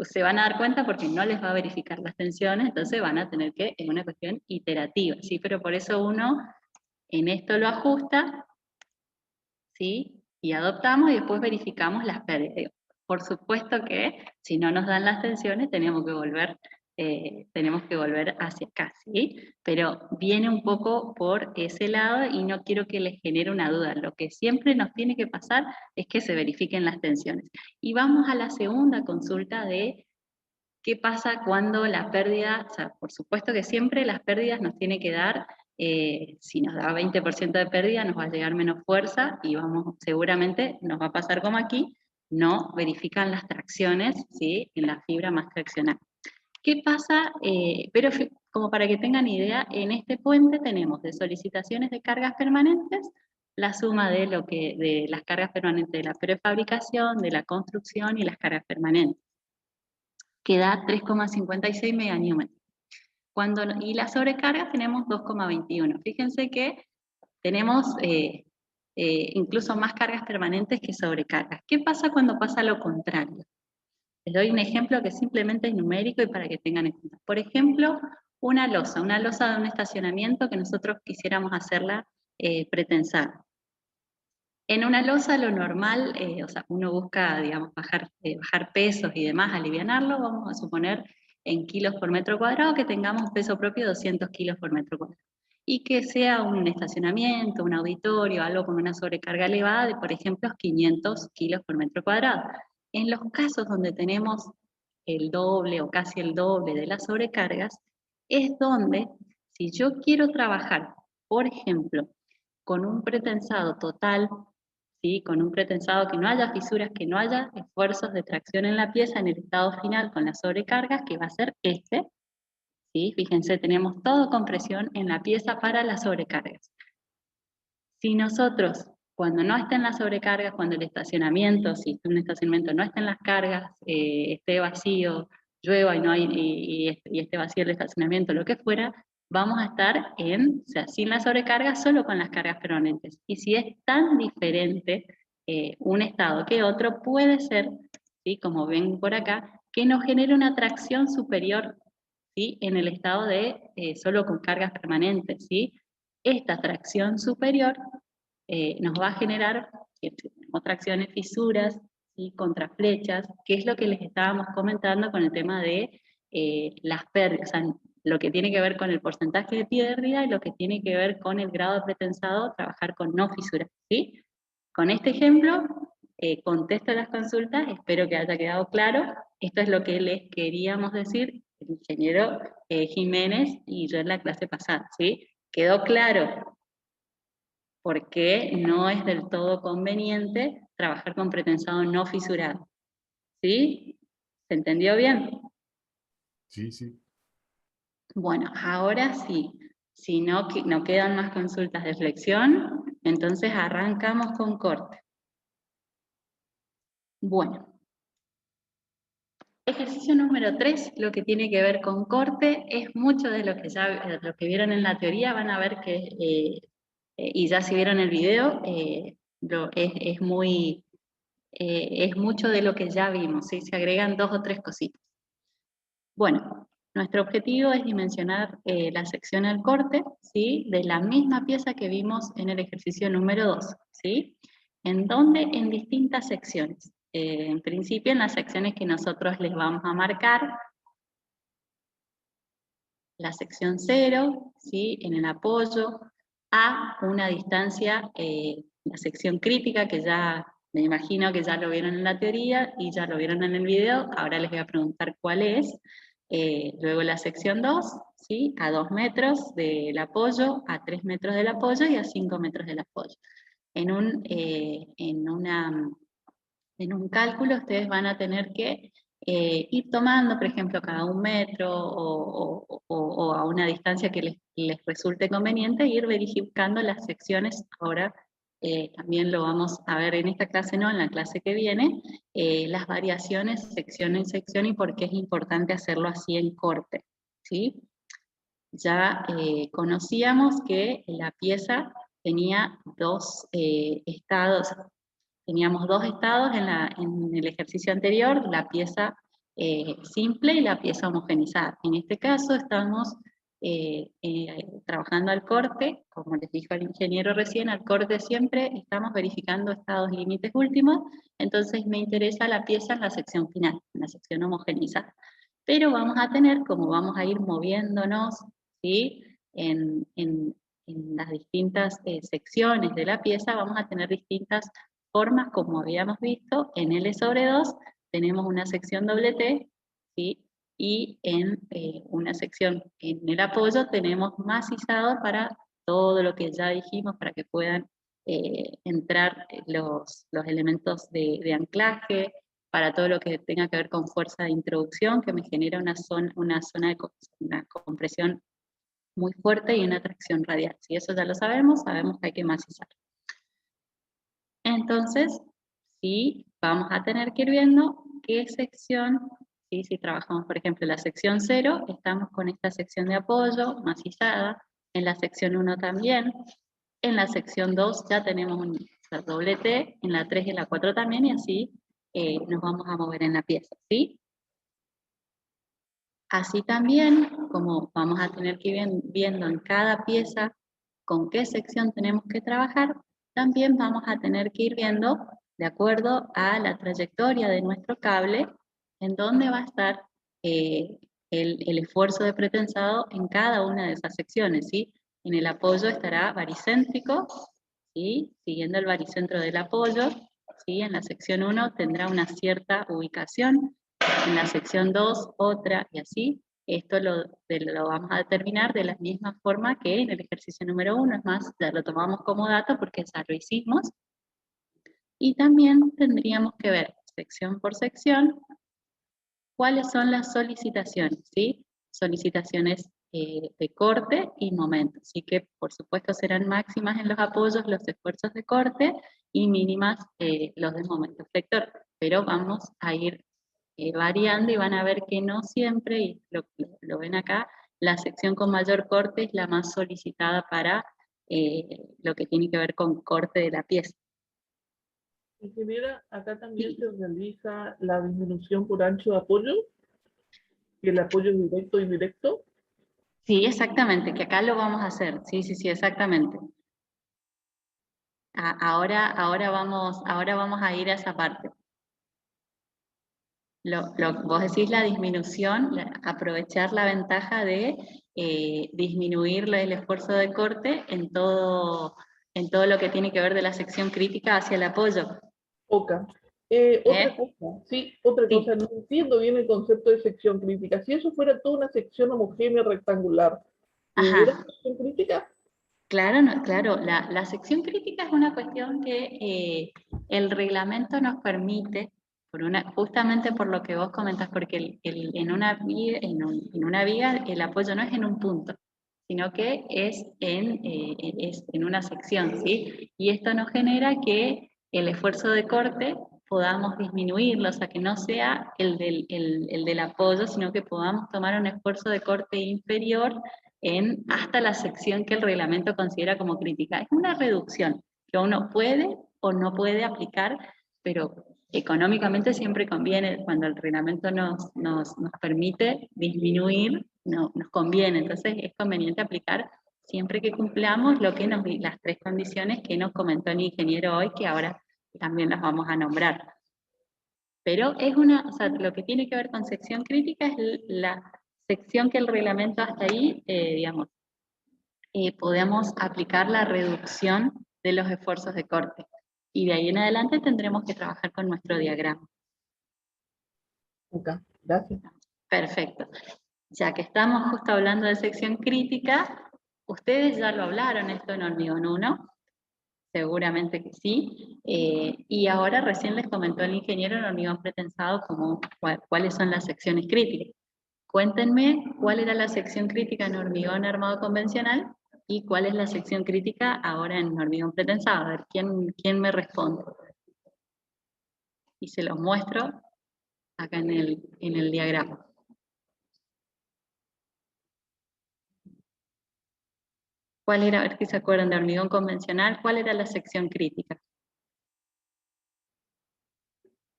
se van a dar cuenta porque no les va a verificar las tensiones, entonces van a tener que, es una cuestión iterativa, ¿sí? Pero por eso uno en esto lo ajusta, ¿sí? Y adoptamos y después verificamos las pérdidas. Por supuesto que si no nos dan las tensiones tenemos que volver hacia acá, ¿sí? Pero viene un poco por ese lado y no quiero que les genere una duda. Lo que siempre nos tiene que pasar es que se verifiquen las tensiones. Y vamos a la segunda consulta de qué pasa cuando la pérdida, o sea, por supuesto que siempre las pérdidas nos tiene que dar, si nos da 20% de pérdida nos va a llegar menos fuerza y seguramente nos va a pasar como aquí, no verifican las tracciones, ¿sí? En la fibra más traccional. ¿Qué pasa? Pero como para que tengan idea, en este puente tenemos de solicitaciones de cargas permanentes la suma de las cargas permanentes de la prefabricación, de la construcción y las cargas permanentes, que da 3,56 meganewton. Y las sobrecargas tenemos 2,21. Fíjense que tenemos incluso más cargas permanentes que sobrecargas. ¿Qué pasa cuando pasa lo contrario? Les doy un ejemplo que simplemente es numérico y para que tengan en cuenta. Por ejemplo, una losa de un estacionamiento que nosotros quisiéramos hacerla pretensada. En una losa lo normal, o sea, uno busca, digamos, bajar pesos y demás, alivianarlo, vamos a suponer en kilos por metro cuadrado que tengamos un peso propio de 200 kilos por metro cuadrado. Y que sea un estacionamiento, un auditorio, algo con una sobrecarga elevada de, por ejemplo, 500 kilos por metro cuadrado. En los casos donde tenemos el doble o casi el doble de las sobrecargas, es donde, si yo quiero trabajar, por ejemplo, con un pretensado total, ¿sí? Con un pretensado que no haya fisuras, que no haya esfuerzos de tracción en la pieza en el estado final con las sobrecargas, que va a ser este, ¿sí? Fíjense, tenemos todo compresión en la pieza para las sobrecargas. Si nosotros, cuando no estén las sobrecargas, cuando el estacionamiento, si un estacionamiento no está en las cargas, esté vacío, llueva y no hay, y esté vacío el estacionamiento, lo que fuera, vamos a estar o sea, sin la sobrecarga, solo con las cargas permanentes. Y si es tan diferente un estado que otro, puede ser, ¿sí? Como ven por acá, que nos genere una tracción superior, ¿sí? En el estado de solo con cargas permanentes, ¿sí? Esta tracción superior nos va a generar tracciones, fisuras, ¿sí? Contraflechas, que es lo que les estábamos comentando con el tema de las pérdidas, o sea, lo que tiene que ver con el porcentaje de pérdida y lo que tiene que ver con el grado de pretensado, trabajar con no fisuras, ¿sí? Con este ejemplo, contesto las consultas, espero que haya quedado claro. Esto es lo que les queríamos decir el ingeniero Jiménez y yo en la clase pasada, ¿sí? ¿Quedó claro por qué no es del todo conveniente trabajar con pretensado no fisurado? ¿Sí? ¿Se entendió bien? Sí, sí. Bueno, ahora sí. Si no quedan más consultas de flexión, entonces arrancamos con corte. Bueno. Ejercicio número 3, lo que tiene que ver con corte, es mucho de lo que vieron en la teoría, van a ver que, y ya si vieron el video, es mucho de lo que ya vimos, ¿sí? Se agregan 2 o 3 cositas. Bueno, Nuestro objetivo es dimensionar la sección al corte, ¿sí? De la misma pieza que vimos en el ejercicio número 2, ¿sí? ¿En dónde? En distintas secciones. En principio en las secciones que nosotros les vamos a marcar, la sección 0, ¿sí? En el apoyo, a una distancia, la sección crítica, que ya me imagino que ya lo vieron en la teoría y ya lo vieron en el video, ahora les voy a preguntar cuál es. Luego la sección 2, ¿sí? A 2 metros del apoyo, a 3 metros del apoyo y a 5 metros del apoyo. En un cálculo ustedes van a tener que ir tomando, por ejemplo, cada 1 metro o a una distancia que les resulte conveniente, e ir verificando las secciones. Ahora también lo vamos a ver en esta clase, no, en la clase que viene, las variaciones sección en sección y por qué es importante hacerlo así en corte, ¿sí? Ya conocíamos que la pieza tenía dos estados. Teníamos dos estados en el ejercicio anterior, la pieza simple y la pieza homogenizada. En este caso estamos trabajando al corte, como les dijo el ingeniero recién, al corte siempre estamos verificando estados límites últimos, entonces me interesa la pieza en la sección final, en la sección homogenizada. Pero vamos a tener, como vamos a ir moviéndonos, ¿sí? en las distintas secciones de la pieza, vamos a tener distintas formas, como habíamos visto. En L/2 tenemos una sección doble T, ¿sí? Y en una sección en el apoyo tenemos masizado para todo lo que ya dijimos, para que puedan entrar los elementos de anclaje, para todo lo que tenga que ver con fuerza de introducción, que me genera una zona de una compresión muy fuerte y una tracción radial. Si eso ya lo sabemos que hay que masizar. Entonces, sí, vamos a tener que ir viendo qué sección, ¿sí? Si trabajamos, por ejemplo, en la sección 0, estamos con esta sección de apoyo masizada, en la sección 1 también, en la sección 2 ya tenemos un doble T, en la 3 y en la 4 también, y así nos vamos a mover en la pieza, ¿sí? Así también, como vamos a tener que ir viendo en cada pieza con qué sección tenemos que trabajar, también vamos a tener que ir viendo, de acuerdo a la trayectoria de nuestro cable, en dónde va a estar el esfuerzo de pretensado en cada una de esas secciones, ¿sí? En el apoyo estará baricéntrico, ¿sí? Siguiendo el baricentro del apoyo, ¿sí? En la sección 1 tendrá una cierta ubicación, en la sección 2 otra, y así. Esto lo vamos a determinar de la misma forma que en el ejercicio número 1, es más, ya lo tomamos como dato porque ya lo hicimos. Y también tendríamos que ver, sección por sección, cuáles son las solicitaciones, ¿sí? Solicitaciones de corte y momento. Así que, por supuesto, serán máximas en los apoyos los esfuerzos de corte y mínimas los de momento flector. Pero vamos a ir variando y van a ver que no siempre, y lo ven acá, la sección con mayor corte es la más solicitada para lo que tiene que ver con corte de la pieza. Ingeniera, acá también Sí. se realiza la disminución por ancho de apoyo, y el apoyo directo e indirecto. Sí, exactamente, que acá lo vamos a hacer. Sí, exactamente. Ahora vamos a ir a esa parte. Vos decís la disminución, aprovechar la ventaja de disminuir el esfuerzo de corte en todo lo que tiene que ver de la sección crítica hacia el apoyo. Otra cosa, sí, otra Sí. cosa, no entiendo bien el concepto de sección crítica. Si eso fuera toda una sección homogénea rectangular, ¿era sección crítica? Claro, no, claro, la sección crítica es una cuestión que el reglamento nos permite, justamente por lo que vos comentás, porque en una viga el apoyo no es en un punto, sino que es en una sección, ¿sí? Y esto nos genera que el esfuerzo de corte podamos disminuirlo, o sea, que no sea el del apoyo, sino que podamos tomar un esfuerzo de corte inferior hasta la sección que el reglamento considera como crítica. Es una reducción que uno puede o no puede aplicar, pero económicamente siempre conviene, cuando el reglamento nos permite disminuir, nos conviene. Entonces es conveniente aplicar siempre que cumplamos las 3 condiciones que nos comentó el ingeniero hoy, que ahora también las vamos a nombrar. Pero es o sea, lo que tiene que ver con sección crítica es la sección que el reglamento hasta ahí, digamos, podemos aplicar la reducción de los esfuerzos de corte. Y de ahí en adelante tendremos que trabajar con nuestro diagrama. Ok, gracias. Perfecto. Ya que estamos justo hablando de sección crítica, ustedes ya lo hablaron esto en Hormigón 1, seguramente que sí, y ahora recién les comentó el ingeniero en Hormigón Pretensado cuáles son las secciones críticas. Cuéntenme cuál era la sección crítica en hormigón armado convencional y cuál es la sección crítica ahora en hormigón pretensado. A ver, ¿quién me responde? Y se los muestro acá en el diagrama. ¿Cuál era, a ver si se acuerdan de hormigón convencional, cuál era la sección crítica?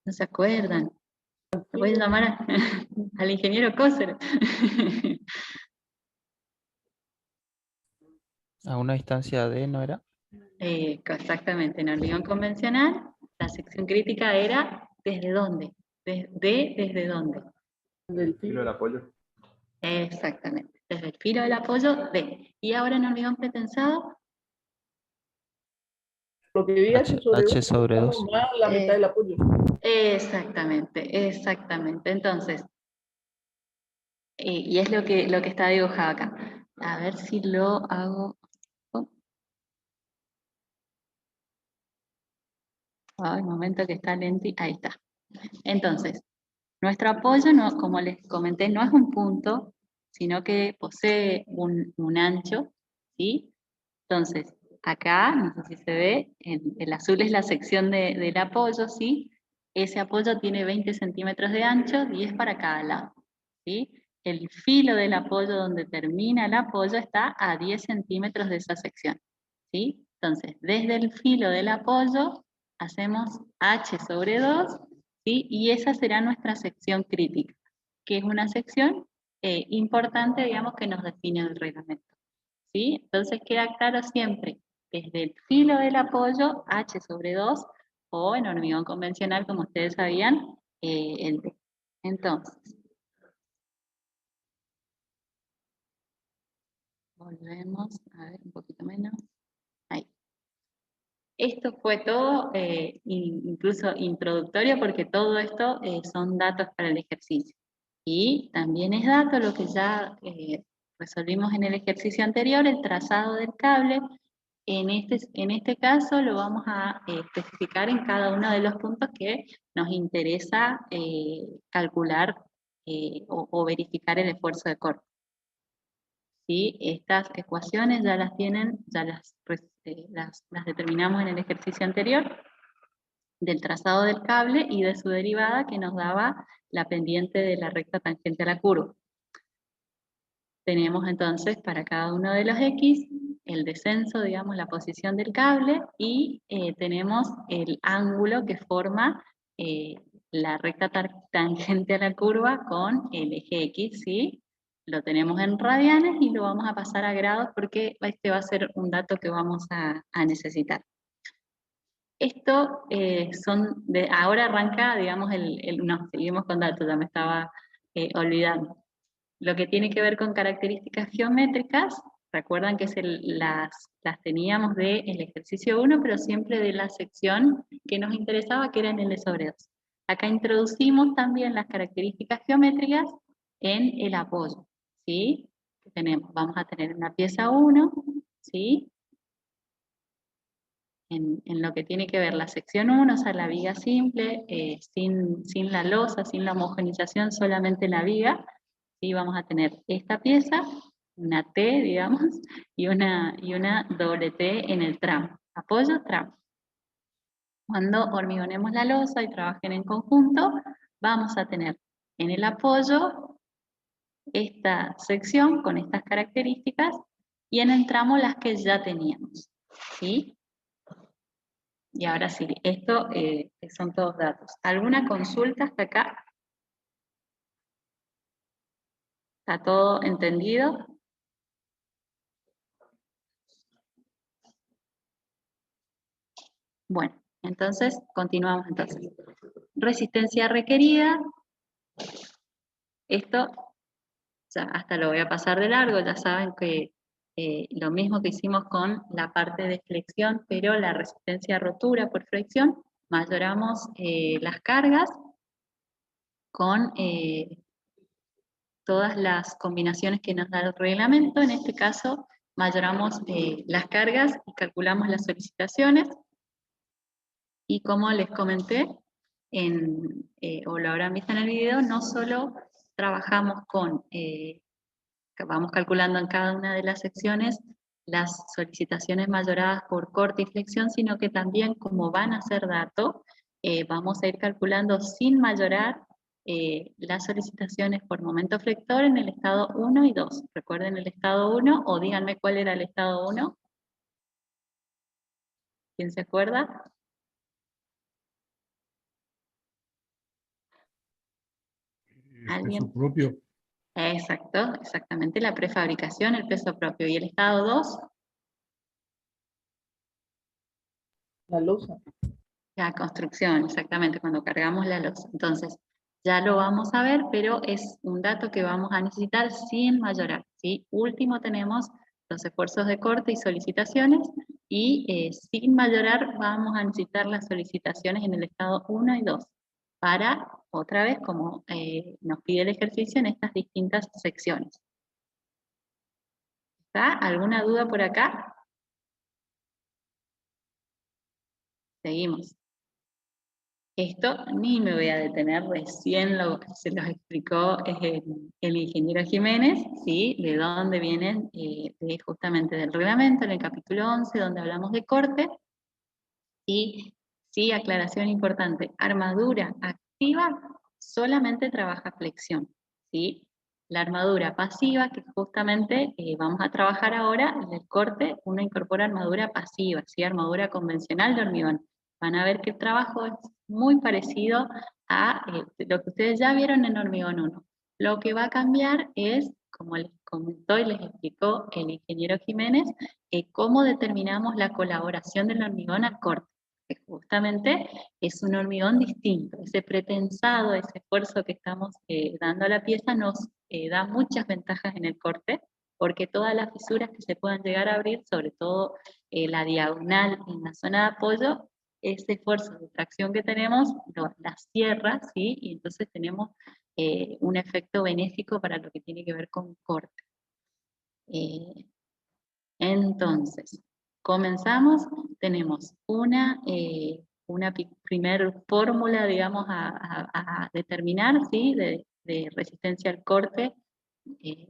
¿No se acuerdan? ¿Me voy a llamar al ingeniero Coser? A una distancia de, ¿no era? Exactamente, en hormigón convencional, la sección crítica era ¿desde dónde? ¿Desde dónde? Del Filo del apoyo. Exactamente, desde el filo del apoyo de. Y ahora en hormigón pretensado, Lo que diga H sobre H 2, sobre 2. más la mitad del apoyo. exactamente. Entonces, y es lo que está dibujado acá. A ver si lo hago. Ay, momento que está lento. Ahí está. Entonces, nuestro apoyo, no, como les comenté, no es un punto, sino que posee un ancho, ¿sí? Entonces, acá, no sé si se ve, el azul es la sección del apoyo, ¿sí? Ese apoyo tiene 20 centímetros de ancho, 10 para cada lado, ¿sí? El filo del apoyo donde termina el apoyo está a 10 centímetros de esa sección, ¿sí? Entonces, desde el filo del apoyo hacemos H sobre 2, ¿sí? Y esa será nuestra sección crítica, que es una sección importante, digamos, que nos define el reglamento. ¿Sí? Entonces queda claro siempre, desde el filo del apoyo, H sobre 2, o en hormigón convencional, como ustedes sabían, el D. Entonces, volvemos a ver un poquito menos. Ahí. Esto fue todo, incluso introductorio, porque todo esto son datos para el ejercicio. Y también es dato lo que ya resolvimos en el ejercicio anterior, el trazado del cable. En este caso lo vamos a especificar en cada uno de los puntos que nos interesa calcular o verificar el esfuerzo de corte. ¿Sí? Estas ecuaciones ya las tienen, ya las determinamos en el ejercicio anterior, del trazado del cable y de su derivada que nos daba la pendiente de la recta tangente a la curva. Tenemos entonces para cada uno de los X el descenso, digamos, la posición del cable y tenemos el ángulo que forma la recta tangente a la curva con el eje X, ¿sí? Lo tenemos en radianes y lo vamos a pasar a grados porque este va a ser un dato que vamos a necesitar. Esto ahora arranca, digamos, no, seguimos con datos, ya me estaba olvidando. Lo que tiene que ver con características geométricas, recuerdan que las teníamos del ejercicio 1, pero siempre de la sección que nos interesaba, que era en L sobre 2. Acá introducimos también las características geométricas en el apoyo, ¿sí? Vamos a tener una pieza 1, ¿sí? En lo que tiene que ver la sección 1, o sea, la viga simple, sin la losa, sin la homogenización, solamente la viga, y vamos a tener esta pieza, una T, digamos, y una doble T en el tramo. Apoyo, tramo. Cuando hormigonemos la losa y trabajen en conjunto, vamos a tener en el apoyo esta sección con estas características y en el tramo las que ya teníamos, ¿sí? Y ahora sí, esto son todos datos. ¿Alguna consulta hasta acá? ¿Está todo entendido? Bueno, entonces, continuamos entonces. Resistencia requerida. Esto, ya hasta lo voy a pasar de largo, ya saben que lo mismo que hicimos con la parte de flexión, pero la resistencia a rotura por flexión, mayoramos las cargas con todas las combinaciones que nos da el reglamento. En este caso, mayoramos las cargas y calculamos las solicitaciones. Y como les comenté, o lo habrán visto en el video, no solo trabajamos con, vamos calculando en cada una de las secciones las solicitaciones mayoradas por corte y flexión, sino que también, como van a ser datos, vamos a ir calculando sin mayorar las solicitaciones por momento flector en el estado 1 y 2. Recuerden el estado 1, o díganme cuál era el estado 1. ¿Quién se acuerda? El peso propio. Exacto, exactamente, la prefabricación, el peso propio. ¿Y el estado 2? La losa. La construcción, exactamente, cuando cargamos la losa. Entonces, ya lo vamos a ver, pero es un dato que vamos a necesitar sin mayorar, ¿sí? Último tenemos los esfuerzos de corte y solicitaciones, y sin mayorar vamos a necesitar las solicitaciones en el estado 1 y 2, para, otra vez, como nos pide el ejercicio, en estas distintas secciones. ¿Está? ¿Alguna duda por acá? Seguimos. Esto ni me voy a detener, recién se los explicó el ingeniero Jiménez, ¿sí? De dónde vienen, justamente del reglamento, en el capítulo 11, donde hablamos de corte. Y sí, aclaración importante, armadura activa solamente trabaja flexión, ¿sí? La armadura pasiva, que justamente vamos a trabajar ahora, en el corte, uno incorpora armadura pasiva, ¿sí? Armadura convencional de hormigón. Van a ver que el trabajo es muy parecido a lo que ustedes ya vieron en hormigón 1. Lo que va a cambiar es, como les comentó y les explicó el ingeniero Jiménez, cómo determinamos la colaboración del hormigón al corte. Que justamente es un hormigón distinto. Ese pretensado, ese esfuerzo que estamos dando a la pieza nos da muchas ventajas en el corte, porque todas las fisuras que se puedan llegar a abrir, sobre todo la diagonal en la zona de apoyo, ese esfuerzo de tracción que tenemos las cierra, ¿sí? Y entonces tenemos un efecto benéfico para lo que tiene que ver con corte. Entonces, comenzamos, tenemos una primer fórmula, digamos, a determinar, ¿sí? De resistencia al corte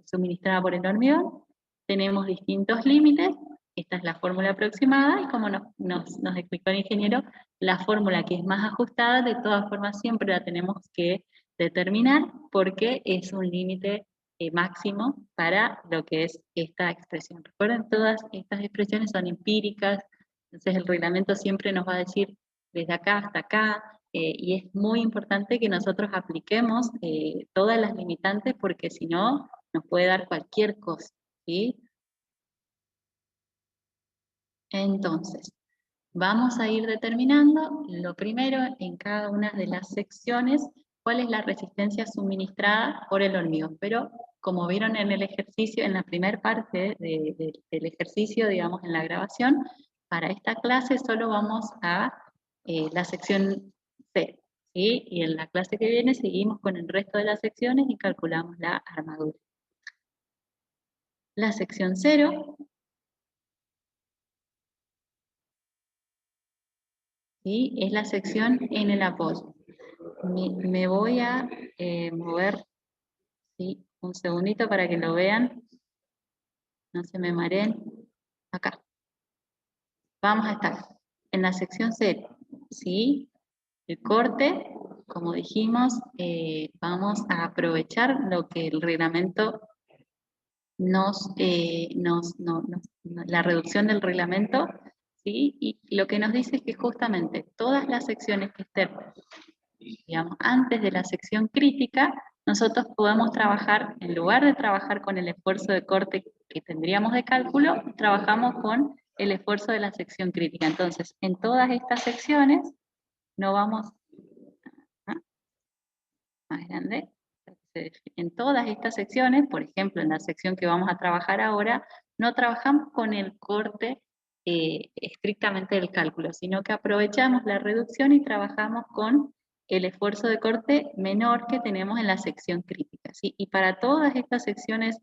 suministrada por el hormigón. Tenemos distintos límites, esta es la fórmula aproximada, y como nos explicó el ingeniero, la fórmula que es más ajustada, de todas formas siempre la tenemos que determinar, porque es un límite máximo para lo que es esta expresión. Recuerden, todas estas expresiones son empíricas, entonces el reglamento siempre nos va a decir desde acá hasta acá, y es muy importante que nosotros apliquemos todas las limitantes, porque si no, nos puede dar cualquier cosa, ¿sí? Entonces, vamos a ir determinando, lo primero, en cada una de las secciones, cuál es la resistencia suministrada por el hormigón. Pero, como vieron en el ejercicio, en la primera parte del ejercicio, digamos, en la grabación, para esta clase solo vamos a la sección C, ¿sí? Y en la clase que viene seguimos con el resto de las secciones y calculamos la armadura. La sección 0, ¿sí? Es la sección en el apoyo. Me voy a mover, ¿sí? Un segundito para que lo vean. No se me mareen. Acá. Vamos a estar en la sección 0, ¿sí? El corte, como dijimos, vamos a aprovechar lo que el reglamento la reducción del reglamento, ¿sí? Y lo que nos dice es que justamente todas las secciones que estén, digamos, antes de la sección crítica, nosotros podemos trabajar, en lugar de trabajar con el esfuerzo de corte que tendríamos de cálculo, trabajamos con el esfuerzo de la sección crítica. Entonces, en todas estas secciones, no vamos, más grande, en todas estas secciones, por ejemplo, en la sección que vamos a trabajar ahora, no trabajamos con el corte estrictamente del cálculo, sino que aprovechamos la reducción y trabajamos con el esfuerzo de corte menor que tenemos en la sección crítica, ¿sí? Y para todas estas secciones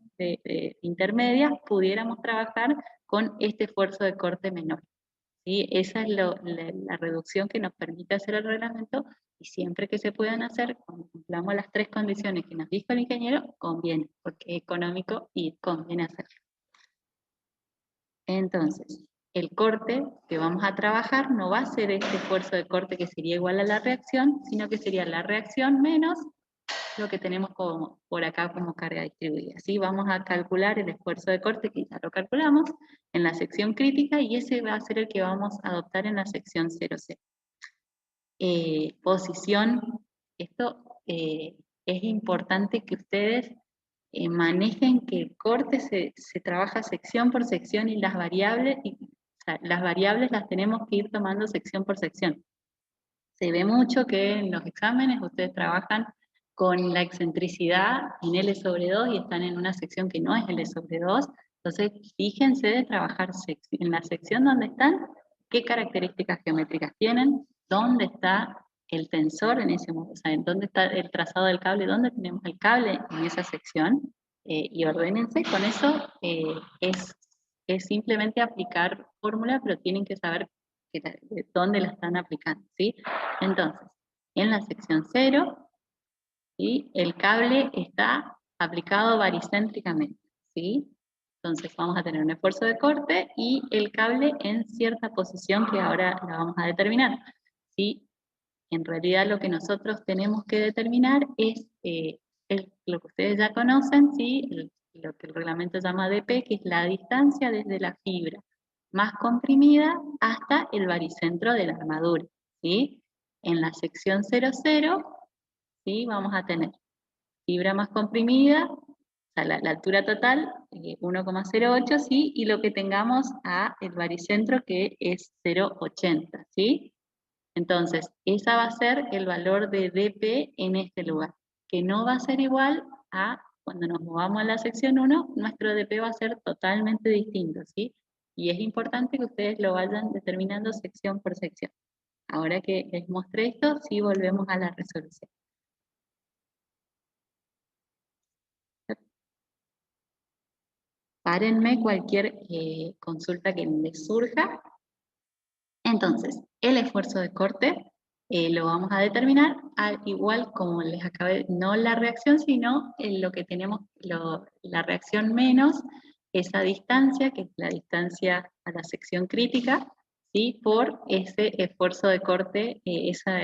intermedias pudiéramos trabajar con este esfuerzo de corte menor, ¿sí? Esa es la reducción que nos permite hacer el reglamento, y siempre que se puedan hacer, cuando cumplamos las 3 condiciones que nos dijo el ingeniero, conviene, porque es económico y conviene hacerlo. Entonces, el corte que vamos a trabajar no va a ser este esfuerzo de corte que sería igual a la reacción, sino que sería la reacción menos lo que tenemos por acá como carga distribuida. Así vamos a calcular el esfuerzo de corte, que ya lo calculamos, en la sección crítica, y ese va a ser el que vamos a adoptar en la sección 00. Posición, esto es importante que ustedes manejen que el corte se trabaja sección por sección, y las variables, las variables las tenemos que ir tomando sección por sección. Se ve mucho que en los exámenes ustedes trabajan con la excentricidad en L sobre 2 y están en una sección que no es L sobre 2, entonces fíjense de trabajar en la sección donde están, qué características geométricas tienen, dónde está el tensor en ese momento, o sea, dónde está el trazado del cable, dónde tenemos el cable en esa sección, y ordénense. Con eso es simplemente aplicar fórmula, pero tienen que saber de dónde la están aplicando, ¿sí? Entonces, en la sección 0, ¿sí?, el cable está aplicado baricéntricamente, ¿sí? Entonces vamos a tener un esfuerzo de corte y el cable en cierta posición que ahora la vamos a determinar, ¿sí? En realidad lo que nosotros tenemos que determinar es lo que ustedes ya conocen, ¿sí?, lo que el reglamento llama DP, que es la distancia desde la fibra más comprimida hasta el baricentro de la armadura, ¿sí? En la sección 00, ¿sí?, vamos a tener fibra más comprimida, o sea, la altura total, 1,08, ¿sí? Y lo que tengamos a el baricentro, que es 0,80, ¿sí? Entonces, esa va a ser el valor de DP en este lugar, que no va a ser igual a cuando nos movamos a la sección 1, nuestro DP va a ser totalmente distinto, ¿sí? Y es importante que ustedes lo vayan determinando sección por sección. Ahora que les mostré esto, sí volvemos a la resolución. Párenme cualquier consulta que les surja. Entonces, el esfuerzo de corte lo vamos a determinar al igual como les acabé, no la reacción, sino lo que tenemos, la reacción menos esa distancia, que es la distancia a la sección crítica, ¿sí?, por ese esfuerzo de corte, esa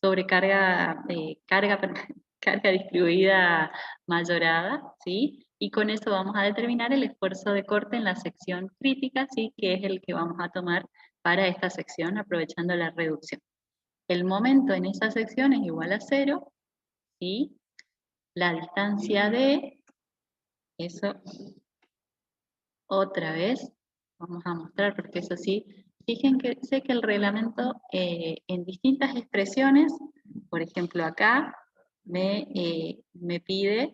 sobrecarga, carga distribuida mayorada, ¿sí? Y con eso vamos a determinar el esfuerzo de corte en la sección crítica, ¿sí?, que es el que vamos a tomar para esta sección, aprovechando la reducción. El momento en esa sección es igual a 0, ¿sí? La distancia de, eso, otra vez, vamos a mostrar, porque eso sí, fíjense que el reglamento en distintas expresiones, por ejemplo acá, me pide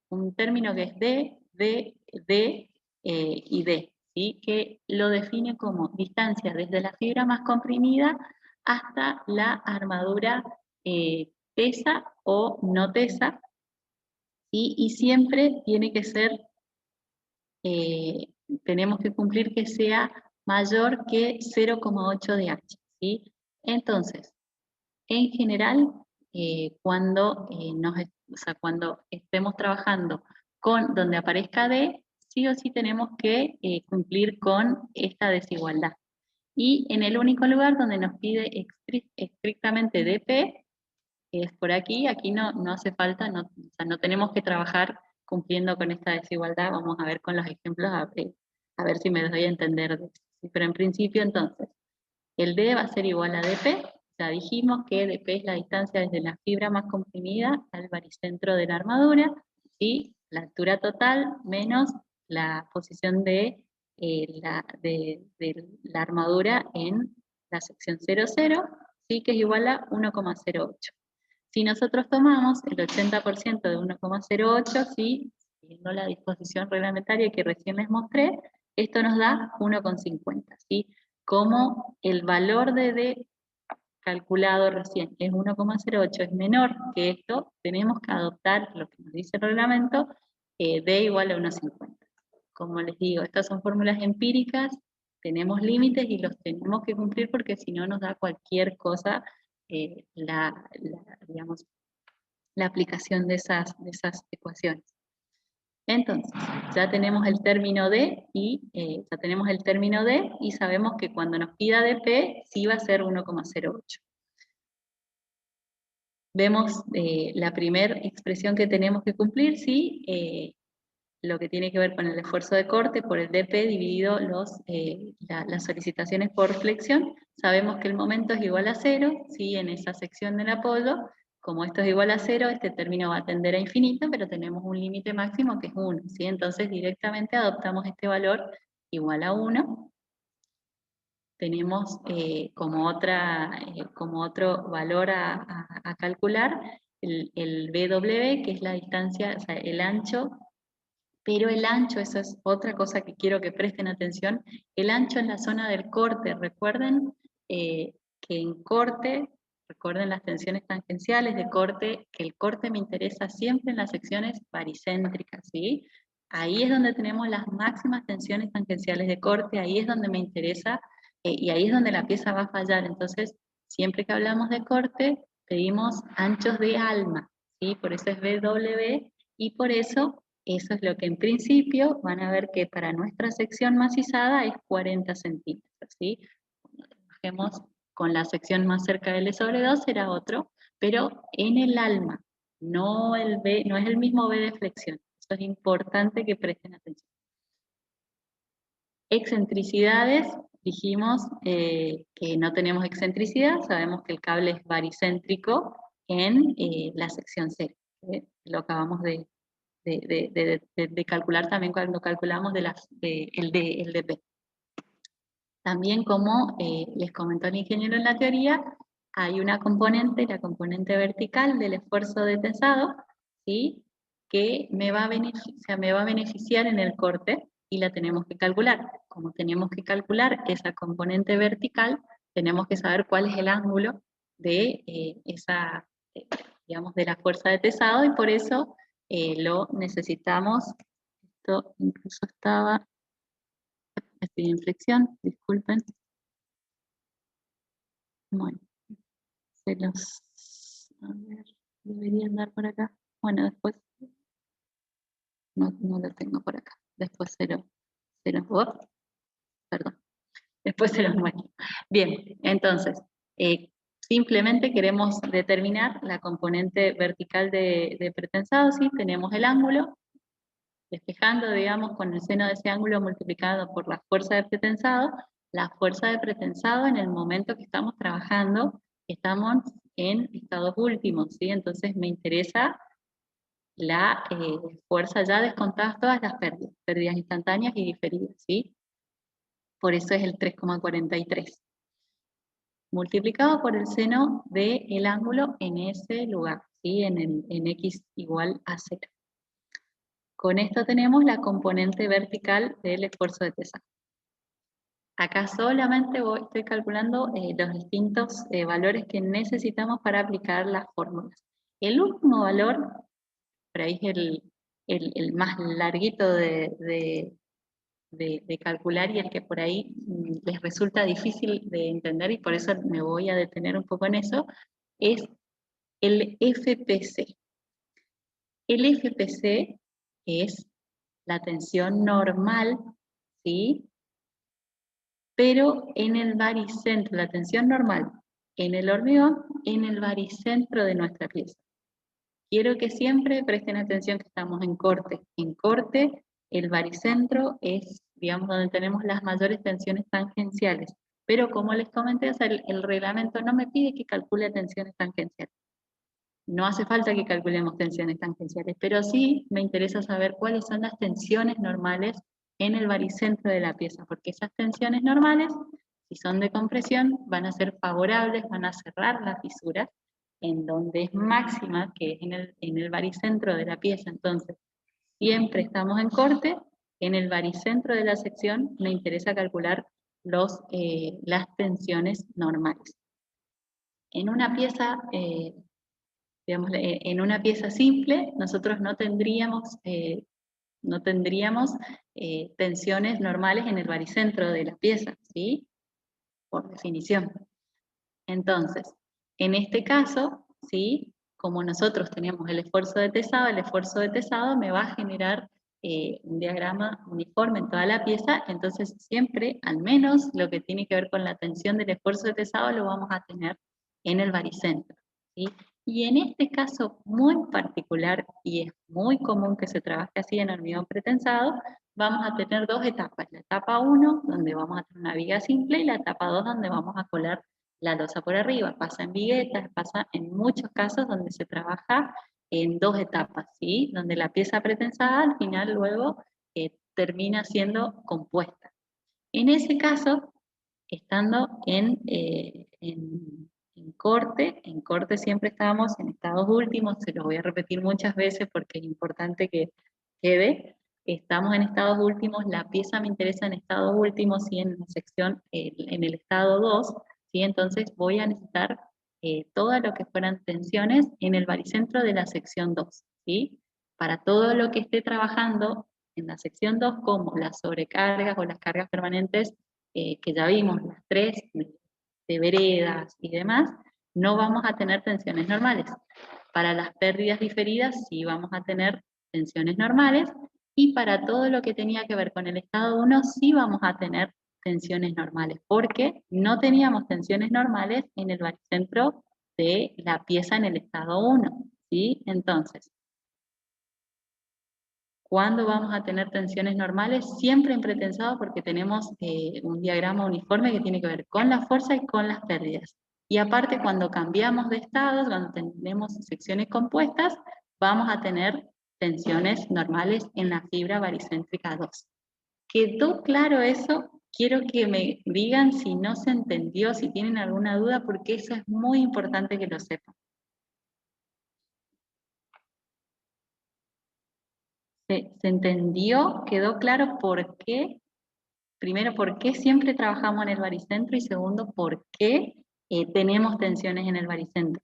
un término que es D y D, ¿sí?, que lo define como distancia desde la fibra más comprimida hasta la armadura tesa o no tesa, ¿sí? Y siempre tiene que ser, tenemos que cumplir que sea mayor que 0,8 de H, ¿sí? Entonces, en general, cuando estemos trabajando con donde aparezca D, sí o sí tenemos que cumplir con esta desigualdad. Y en el único lugar donde nos pide estrictamente DP, que es por aquí, aquí no hace falta, o sea, no tenemos que trabajar cumpliendo con esta desigualdad. Vamos a ver con los ejemplos, a ver si me doy a entender. Pero en principio, entonces, el D va a ser igual a dP. Ya dijimos que dP es la distancia desde la fibra más comprimida al baricentro de la armadura, y la altura total menos la posición de la armadura en la sección 0,0, ¿sí? Que es igual a 1,08. Si nosotros tomamos el 80% de 1,08, ¿sí? Siguiendo la disposición reglamentaria que recién les mostré, esto nos da 1,50, ¿sí? Como el valor de D calculado recién es 1,08, es menor que esto, tenemos que adoptar lo que nos dice el reglamento, D igual a 1,50. Como les digo, estas son fórmulas empíricas, tenemos límites y los tenemos que cumplir porque si no nos da cualquier cosa digamos, la aplicación de esas ecuaciones. Entonces, ya tenemos el término D y sabemos que cuando nos pida dP, sí va a ser 1,08. Vemos la primera expresión que tenemos que cumplir, ¿sí? Lo que tiene que ver con el esfuerzo de corte por el dP dividido las solicitaciones por flexión. Sabemos que el momento es igual a 0, ¿sí? En esa sección del apoyo, como esto es igual a 0, este término va a tender a infinito, pero tenemos un límite máximo que es 1, ¿sí? Entonces directamente adoptamos este valor igual a 1. Tenemos como otro valor a calcular el BW, que es la distancia, o sea, el ancho. Pero el ancho, esa es otra cosa que quiero que presten atención, el ancho en la zona del corte. Recuerden que en corte, recuerden las tensiones tangenciales de corte, que el corte me interesa siempre en las secciones baricéntricas, ¿sí? Ahí es donde tenemos las máximas tensiones tangenciales de corte, ahí es donde me interesa, y ahí es donde la pieza va a fallar. Entonces, siempre que hablamos de corte, pedimos anchos de alma, ¿sí? Por eso es BW, y por eso es lo que en principio van a ver que para nuestra sección macizada es 40 centímetros, ¿sí? Cuando trabajemos con la sección más cerca del E/2 será otro, pero en el alma, no es el mismo B de flexión. Eso es importante que presten atención. Excentricidades, dijimos que no tenemos excentricidad, sabemos que el cable es baricéntrico en la sección 0, lo acabamos de calcular también cuando calculamos el dP. También, como les comentó el ingeniero en la teoría, hay una componente, la componente vertical del esfuerzo de tensado, ¿sí? Que me va a beneficiar en el corte y la tenemos que calcular. Como tenemos que calcular esa componente vertical, tenemos que saber cuál es el ángulo de digamos, de la fuerza de tensado, y por eso lo necesitamos. Esto incluso estoy en flexión, disculpen. Bueno, a ver, debería andar por acá. Bueno, después, no lo tengo por acá. Después perdón. Después se los muestro. Bien, entonces, simplemente queremos determinar la componente vertical de pretensado, ¿sí? Tenemos el ángulo, despejando, digamos, con el seno de ese ángulo multiplicado por la fuerza de pretensado. La fuerza de pretensado en el momento que estamos trabajando, estamos en estados últimos, ¿sí? Entonces me interesa la fuerza ya descontadas todas las pérdidas instantáneas y diferidas, ¿sí? Por eso es el 3,43. Multiplicado por el seno del ángulo en ese lugar, ¿sí? En x igual a 0. Con esto tenemos la componente vertical del esfuerzo de tensado. Acá solamente estoy calculando los distintos valores que necesitamos para aplicar las fórmulas. El último valor, por ahí es el más larguito de calcular y el que por ahí les resulta difícil de entender, y por eso me voy a detener un poco en eso, es el FPC. El FPC es la tensión normal, ¿sí? Pero en el baricentro, la tensión normal en el hormigón, en el baricentro de nuestra pieza. quiero que siempre presten atención que estamos en corte. En corte, el baricentro es, digamos, donde tenemos las mayores tensiones tangenciales. Pero como les comenté, o sea, el reglamento no me pide que calcule tensiones tangenciales. No hace falta que calculemos tensiones tangenciales, pero sí me interesa saber cuáles son las tensiones normales en el baricentro de la pieza, porque esas tensiones normales, si son de compresión, van a ser favorables, van a cerrar la fisura, en donde es máxima, que es en el baricentro de la pieza. Entonces, siempre estamos en corte, en el baricentro de la sección me interesa calcular las tensiones normales. En una pieza, digamos, en una pieza simple, nosotros no tendríamos tensiones normales en el baricentro de la pieza, ¿sí? Por definición. Entonces, en este caso, ¿sí? Como nosotros tenemos el esfuerzo de tesado me va a generar un diagrama uniforme en toda la pieza, entonces siempre, al menos lo que tiene que ver con la tensión del esfuerzo de tesado, lo vamos a tener en el baricentro, ¿sí? Y en este caso muy particular, y es muy común que se trabaje así en hormigón pretensado, vamos a tener dos etapas. La etapa 1, donde vamos a tener una viga simple, y la etapa 2, donde vamos a colar la losa por arriba. Pasa en viguetas, pasa en muchos casos donde se trabaja en dos etapas, ¿sí? Donde la pieza pretensada al final luego termina siendo compuesta. En ese caso, estando en corte siempre estábamos en estados últimos, se los voy a repetir muchas veces porque es importante que quede. Estamos en estados últimos, la pieza me interesa en estados últimos y en la sección, en el estado 2, ¿sí? Entonces voy a necesitar todo lo que fueran tensiones en el baricentro de la sección 2, ¿sí? Para todo lo que esté trabajando en la sección 2, como las sobrecargas o las cargas permanentes que ya vimos, las 3 de veredas y demás, no vamos a tener tensiones normales. Para las pérdidas diferidas sí vamos a tener tensiones normales, y para todo lo que tenía que ver con el estado 1 sí vamos a tener tensiones normales, porque no teníamos tensiones normales en el baricentro de la pieza en el estado 1, ¿sí? Entonces, ¿cuándo vamos a tener tensiones normales? Siempre en pretensado, porque tenemos un diagrama uniforme que tiene que ver con la fuerza y con las pérdidas. Y aparte, cuando cambiamos de estados, cuando tenemos secciones compuestas, vamos a tener tensiones normales en la fibra baricéntrica 2. ¿Quedó claro eso? Quiero que me digan si no se entendió, si tienen alguna duda, porque eso es muy importante que lo sepan. ¿Se entendió? ¿Quedó claro por qué? Primero, ¿por qué siempre trabajamos en el baricentro? Y segundo, ¿por qué tenemos tensiones en el baricentro?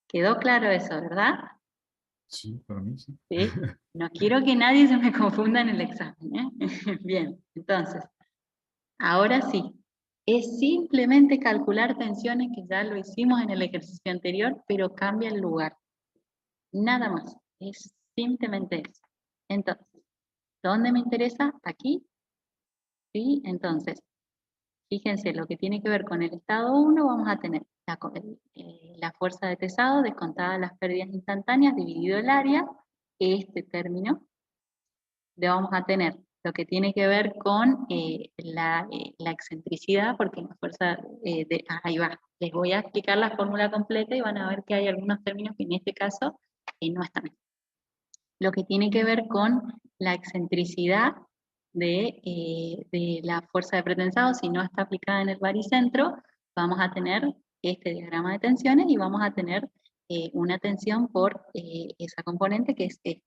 ¿Quedó claro eso, verdad? Sí, para mí sí. ¿Sí? No quiero que nadie se me confunda en el examen, ¿eh? Bien, entonces, ahora sí. Es simplemente calcular tensiones, que ya lo hicimos en el ejercicio anterior, pero cambia el lugar. Nada más. Es simplemente eso. Entonces, ¿dónde me interesa? Aquí. ¿Sí? Entonces, fíjense, lo que tiene que ver con el estado 1, vamos a tener la fuerza de tesado descontada las pérdidas instantáneas dividido el área, este término. Le vamos a tener lo que tiene que ver con la excentricidad, porque la fuerza ahí va. Les voy a explicar la fórmula completa y van a ver que hay algunos términos que en este caso no están. Lo que tiene que ver con la excentricidad de la fuerza de pretensado, si no está aplicada en el baricentro, vamos a tener este diagrama de tensiones y vamos a tener una tensión por esa componente que es esta.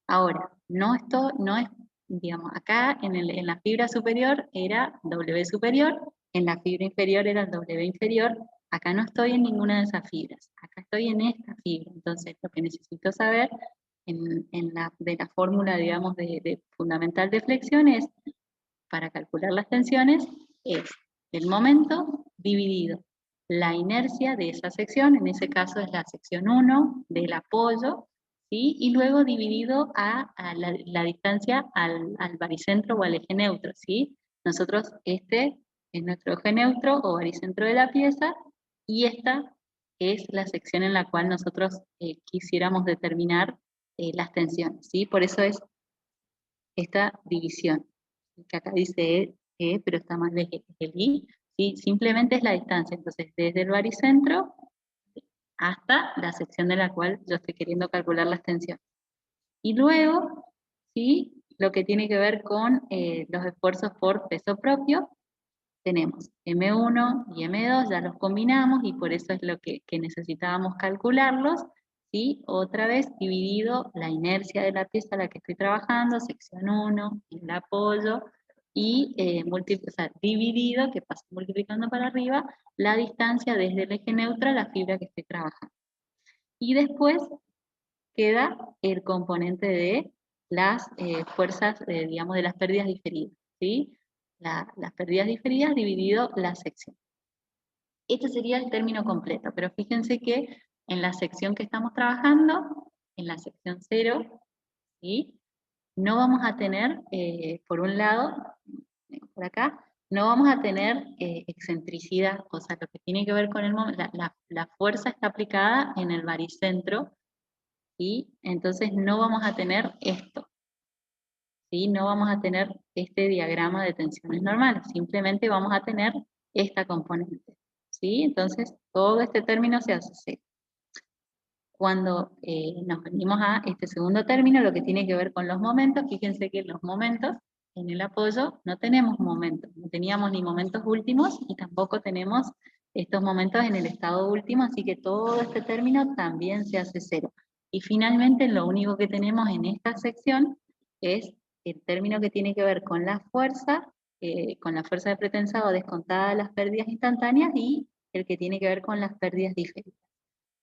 Ahora, esto no es, digamos, acá en la fibra superior era W superior, en la fibra inferior era el W inferior, acá no estoy en ninguna de esas fibras, acá estoy en esta fibra. Entonces, lo que necesito saber de la fórmula, digamos, de fundamental de flexión es, para calcular las tensiones, es el momento dividido la inercia de esa sección, en ese caso es la sección 1 del apoyo, ¿sí? Y luego dividido a la distancia al baricentro o al eje neutro, ¿sí? Nosotros, este es nuestro eje neutro o baricentro de la pieza, y esta es la sección en la cual nosotros quisiéramos determinar las tensiones, ¿sí? Por eso es esta división, que acá dice E, pero está mal de el I, ¿sí? Simplemente es la distancia, entonces desde el baricentro hasta la sección de la cual yo estoy queriendo calcular las tensiones. Y luego, ¿sí? Lo que tiene que ver con los esfuerzos por peso propio, tenemos M1 y M2, ya los combinamos y por eso es lo que necesitábamos calcularlos, ¿sí? Otra vez dividido la inercia de la pieza a la que estoy trabajando, sección 1, el apoyo, y dividido, que pasa multiplicando para arriba, la distancia desde el eje neutro a la fibra que estoy trabajando. Y después queda el componente de las fuerzas, digamos, de las pérdidas diferidas, ¿sí? Las pérdidas diferidas dividido la sección. Este sería el término completo, pero fíjense que en la sección que estamos trabajando, en la sección 0, ¿sí? No vamos a tener, por un lado, por acá, no vamos a tener excentricidad, o sea, lo que tiene que ver con el momento, la fuerza está aplicada en el baricentro, ¿sí? Entonces no vamos a tener esto, ¿sí? No vamos a tener este diagrama de tensiones normales, simplemente vamos a tener esta componente, ¿sí? Entonces todo este término se hace cero. Cuando nos venimos a este segundo término, lo que tiene que ver con los momentos, fíjense que los momentos en el apoyo no tenemos momentos, no teníamos ni momentos últimos y tampoco tenemos estos momentos en el estado último, así que todo este término también se hace cero. Y finalmente lo único que tenemos en esta sección es el término que tiene que ver con la fuerza de pretensado descontada de las pérdidas instantáneas y el que tiene que ver con las pérdidas diferidas.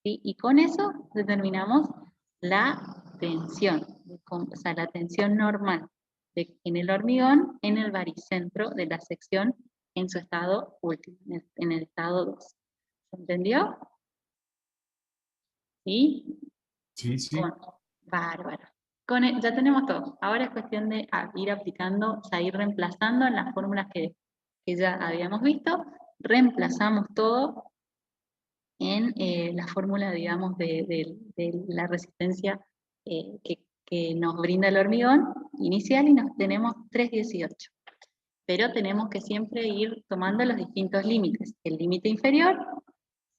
¿Sí? Y con eso determinamos la tensión, o sea, la tensión normal en el hormigón en el baricentro de la sección en su estado último, en el estado 2. ¿Se entendió? ¿Sí? Sí, sí. Bárbaro. Ya tenemos todo. Ahora es cuestión de ir aplicando, o sea, ir reemplazando en las fórmulas que ya habíamos visto. Reemplazamos todo en la fórmula, digamos, de la resistencia que nos brinda el hormigón inicial y nos tenemos 318. Pero tenemos que siempre ir tomando los distintos límites. El límite inferior,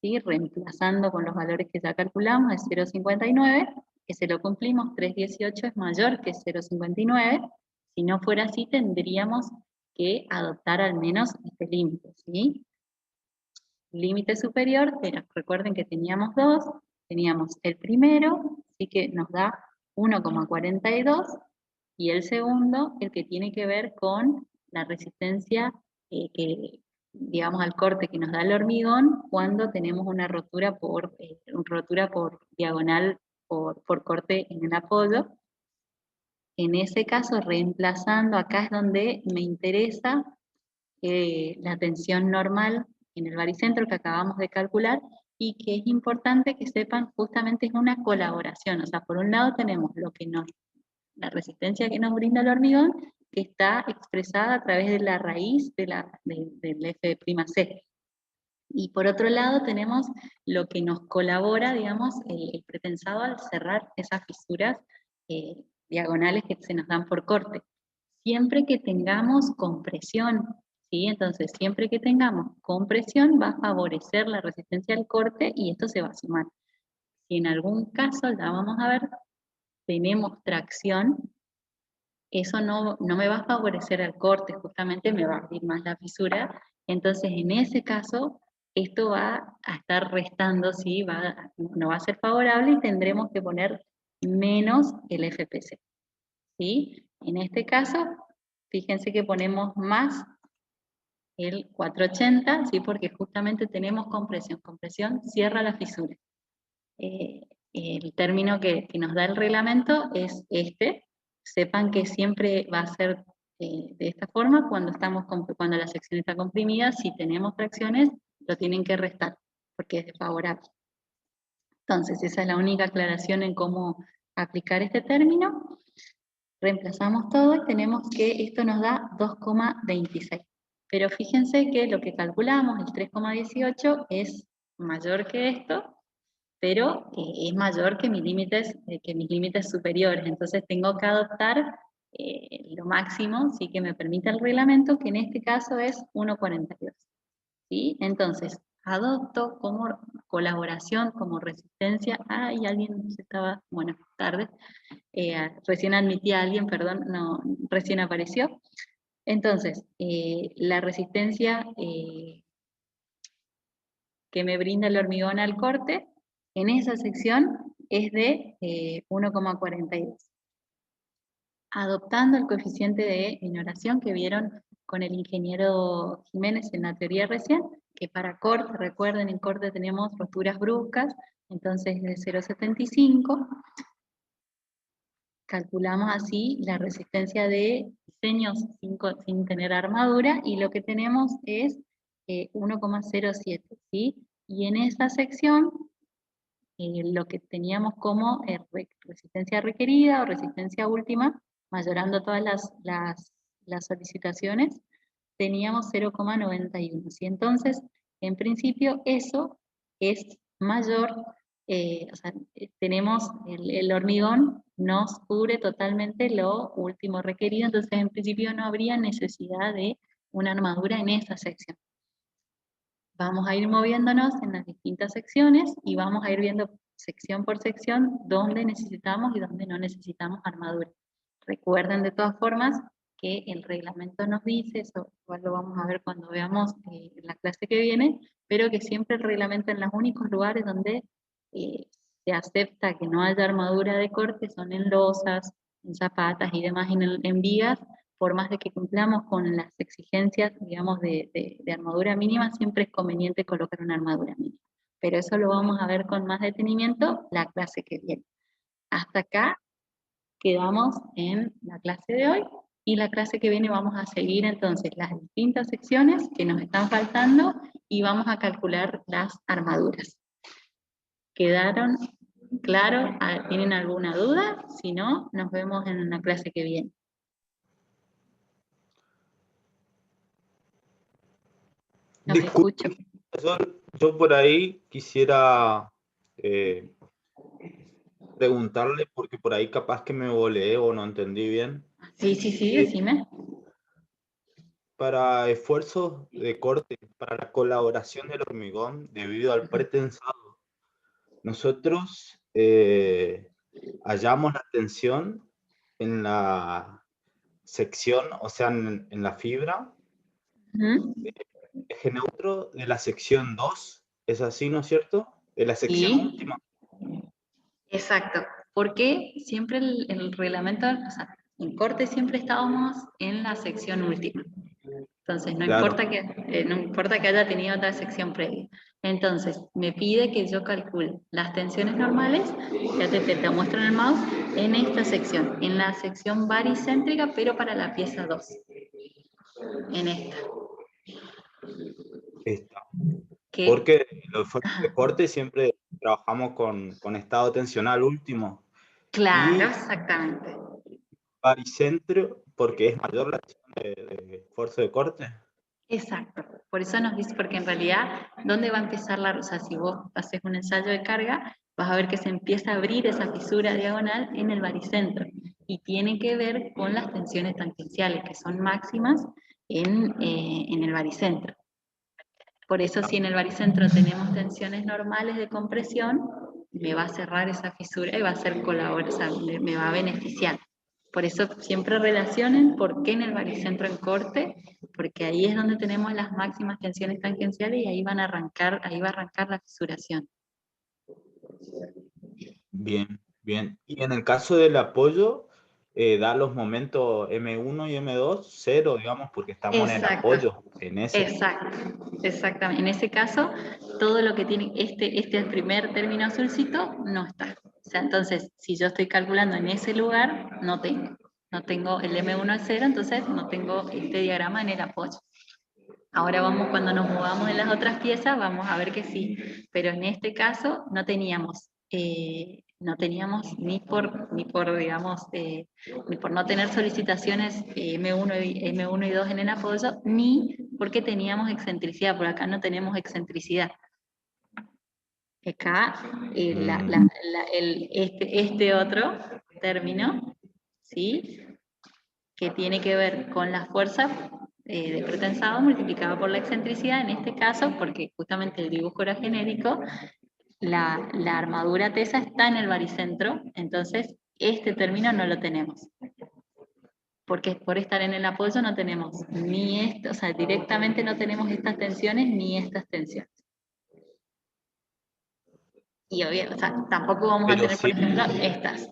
¿sí? Reemplazando con los valores que ya calculamos, es 0,59, que se lo cumplimos, 318 es mayor que 0,59. Si no fuera así, tendríamos que adoptar al menos este límite, ¿sí? Límite superior, pero recuerden que teníamos dos, teníamos el primero, así que nos da 1,42, y el segundo, el que tiene que ver con la resistencia digamos, al corte que nos da el hormigón cuando tenemos una rotura por diagonal, por corte en el apoyo. En ese caso, reemplazando, acá es donde me interesa la tensión normal en el baricentro que acabamos de calcular, y que es importante que sepan, justamente es una colaboración. O sea, por un lado tenemos la resistencia que nos brinda el hormigón, que está expresada a través de la raíz del F'C. Y por otro lado tenemos lo que nos colabora, digamos, el pretensado al cerrar esas fisuras diagonales que se nos dan por corte. Siempre que tengamos compresión, ¿sí? Entonces, siempre que tengamos compresión va a favorecer la resistencia al corte y esto se va a sumar. Si en algún caso, ya vamos a ver, tenemos tracción, eso no me va a favorecer al corte, justamente me va a abrir más la fisura. Entonces, en ese caso, esto va a estar restando, ¿sí? No va a ser favorable y tendremos que poner menos el FPC, ¿sí? En este caso, fíjense que ponemos más el 480, ¿sí? Porque justamente tenemos compresión. Compresión cierra la fisura. El término que nos da el reglamento es este. Sepan que siempre va a ser de esta forma cuando la sección está comprimida. Si tenemos fracciones, lo tienen que restar, porque es desfavorable. Entonces, esa es la única aclaración en cómo aplicar este término. Reemplazamos todo y tenemos que esto nos da 2,26. Pero fíjense que lo que calculamos, el 3,18, es mayor que esto, pero es mayor que mis límites superiores. Entonces tengo que adoptar lo máximo, sí, que me permita el reglamento, que en este caso es 1,42. ¿Sí? Entonces, adopto como colaboración, como resistencia. Ay, alguien se estaba, bueno, tarde. Recién admití a alguien, perdón, no, recién apareció. Entonces, la resistencia que me brinda el hormigón al corte, en esa sección es de 1,42. Adoptando el coeficiente de minoración que vieron con el ingeniero Jiménez en la teoría recién, que para corte, recuerden, en corte tenemos roturas bruscas, entonces de 0,75, calculamos así la resistencia de diseños sin tener armadura, y lo que tenemos es 1,07, ¿sí? Y en esa sección, lo que teníamos como resistencia requerida o resistencia última, mayorando todas las solicitaciones, teníamos 0,91. Y entonces, en principio, eso es mayor, o sea, tenemos el hormigón nos cubre totalmente lo último requerido, entonces en principio no habría necesidad de una armadura en esa sección. Vamos a ir moviéndonos en las distintas secciones y vamos a ir viendo sección por sección dónde necesitamos y dónde no necesitamos armadura. Recuerden de todas formas que el reglamento nos dice, eso igual lo vamos a ver cuando veamos en la clase que viene, pero que siempre el reglamento en los únicos lugares donde se acepta que no haya armadura de corte son en losas, en zapatas y demás, en vigas. Por más de que cumplamos con las exigencias, digamos, de armadura mínima, siempre es conveniente colocar una armadura mínima. Pero eso lo vamos a ver con más detenimiento la clase que viene. Hasta acá quedamos en la clase de hoy, y la clase que viene vamos a seguir entonces las distintas secciones que nos están faltando y vamos a calcular las armaduras. ¿Quedaron claros? ¿Tienen alguna duda? Si no, nos vemos en la clase que viene. Los escucho. Yo por ahí quisiera preguntarle, porque por ahí capaz que me volé o no entendí bien. Sí, decime. Para esfuerzos de corte, para la colaboración del hormigón debido al pretensado, nosotros hallamos la tensión en la sección, o sea, en la fibra, eje neutro de la sección 2, ¿es así, no es cierto? De la sección última. Exacto, porque siempre el reglamento, o sea, en corte siempre estábamos en la sección última. Entonces, no, Claro. no importa que haya tenido otra sección previa. Entonces, me pide que yo calcule las tensiones normales, ya te muestro en el mouse, en esta sección, en la sección baricéntrica, pero para la pieza 2. En esta. Esta. Porque los esfuerzos de corte siempre trabajamos con estado tensional último. Claro, y exactamente. Baricentro, porque es mayor la acción de esfuerzo de corte. Exacto, por eso nos dice, porque en realidad, ¿dónde va a empezar o sea, si vos haces un ensayo de carga, vas a ver que se empieza a abrir esa fisura diagonal en el baricentro, y tiene que ver con las tensiones tangenciales, que son máximas en el baricentro. Por eso, si en el baricentro tenemos tensiones normales de compresión, me va a cerrar esa fisura y va a ser colaboración, me va a beneficiar. Por eso siempre relacionen por qué en el baricentro en corte, porque ahí es donde tenemos las máximas tensiones tangenciales y ahí va a arrancar la fisuración. Bien, bien. Y en el caso del apoyo, da los momentos M1 y M2 cero, digamos, porque estamos en el apoyo. Exactamente. En ese caso, todo lo que tiene este primer término azulcito no está. O sea, entonces, si yo estoy calculando en ese lugar, no tengo el M1 a 0, entonces no tengo este diagrama en el apoyo. Ahora cuando nos movamos en las otras piezas, vamos a ver que sí, pero en este caso no teníamos ni por digamos, ni por no tener solicitaciones M1 y 2 en el apoyo, ni porque teníamos excentricidad. Por acá no tenemos excentricidad. Acá, este otro término, ¿sí? Que tiene que ver con la fuerza de pretensado multiplicada por la excentricidad, en este caso, porque justamente el dibujo era genérico, la armadura tesa está en el baricentro, entonces este término no lo tenemos. Porque por estar en el apoyo no tenemos ni esto, o sea, directamente no tenemos estas tensiones ni estas tensiones. Y obvio, o sea, tampoco vamos a Pero tener, por sí. ejemplo, estas.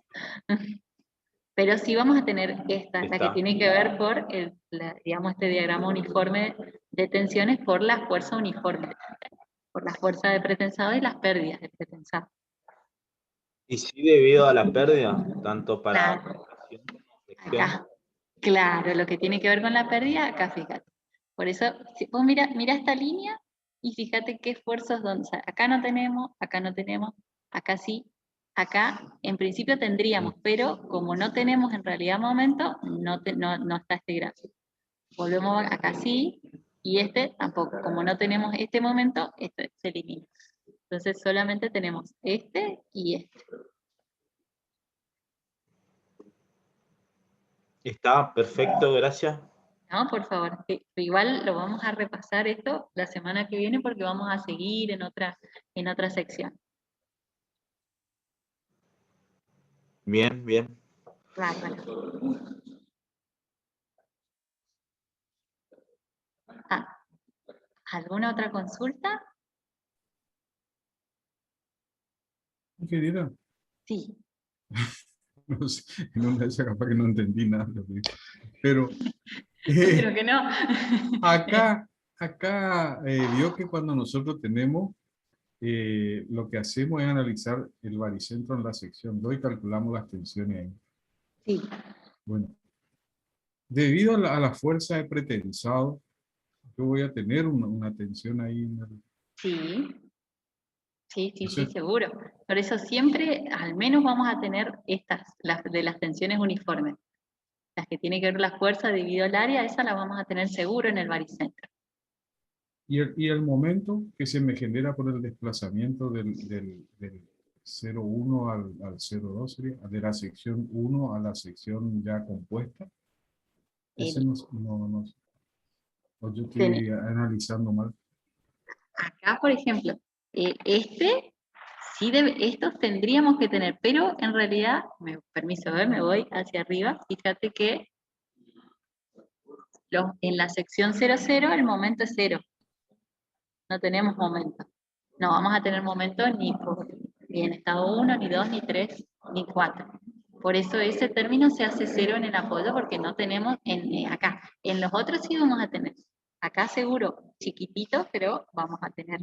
Pero sí vamos a tener esta, la que Está. tiene que ver por, digamos, este diagrama uniforme de tensiones por la fuerza uniforme, por la fuerza de pretensado y las pérdidas de pretensado. Y sí, debido a la pérdida, tanto para Claro. compresión como flexión. Acá, claro, lo que tiene que ver con la pérdida, acá fíjate. Por eso, si vos mira esta línea y fíjate qué esfuerzos donde, o sea, acá no tenemos, acá sí, acá en principio tendríamos, pero como no tenemos en realidad momento, no está este gráfico. Volvemos acá sí, y este tampoco. Como no tenemos este momento, este se elimina. Entonces solamente tenemos este y este. Está perfecto, gracias. No, por favor, igual lo vamos a repasar esto la semana que viene porque vamos a seguir en otra sección. Bien, bien. Bárbaro. ¿Alguna otra consulta? Ingeniera, Sí. no sé, en una de esas capaz que no entendí nada. Pero Pero que no. acá vio que cuando nosotros tenemos, lo que hacemos es analizar el baricentro en la sección 2 y calculamos las tensiones ahí. Sí. Bueno, debido a la fuerza de pretensado, yo voy a tener una tensión ahí. Sí. Sí, Entonces, seguro. Por eso siempre, al menos vamos a tener estas, las de las tensiones uniformes. Las que tienen que ver la fuerza dividido el área, esa la vamos a tener seguro en el baricentro. y el momento que se me genera por el desplazamiento del 0,1 al 0,2 sería, de la sección 1 a la sección ya compuesta. Ese no, o yo estoy analizando mal. Acá, por ejemplo, estos tendríamos que tener, pero en realidad, permiso, me voy hacia arriba, fíjate que en la sección 0,0 el momento es 0. No tenemos momento. No vamos a tener momento ni en estado 1, ni 2, ni 3, ni 4. Por eso ese término se hace 0 en el apoyo porque no tenemos acá. En los otros sí vamos a tener. Acá seguro, chiquitito, pero vamos a tener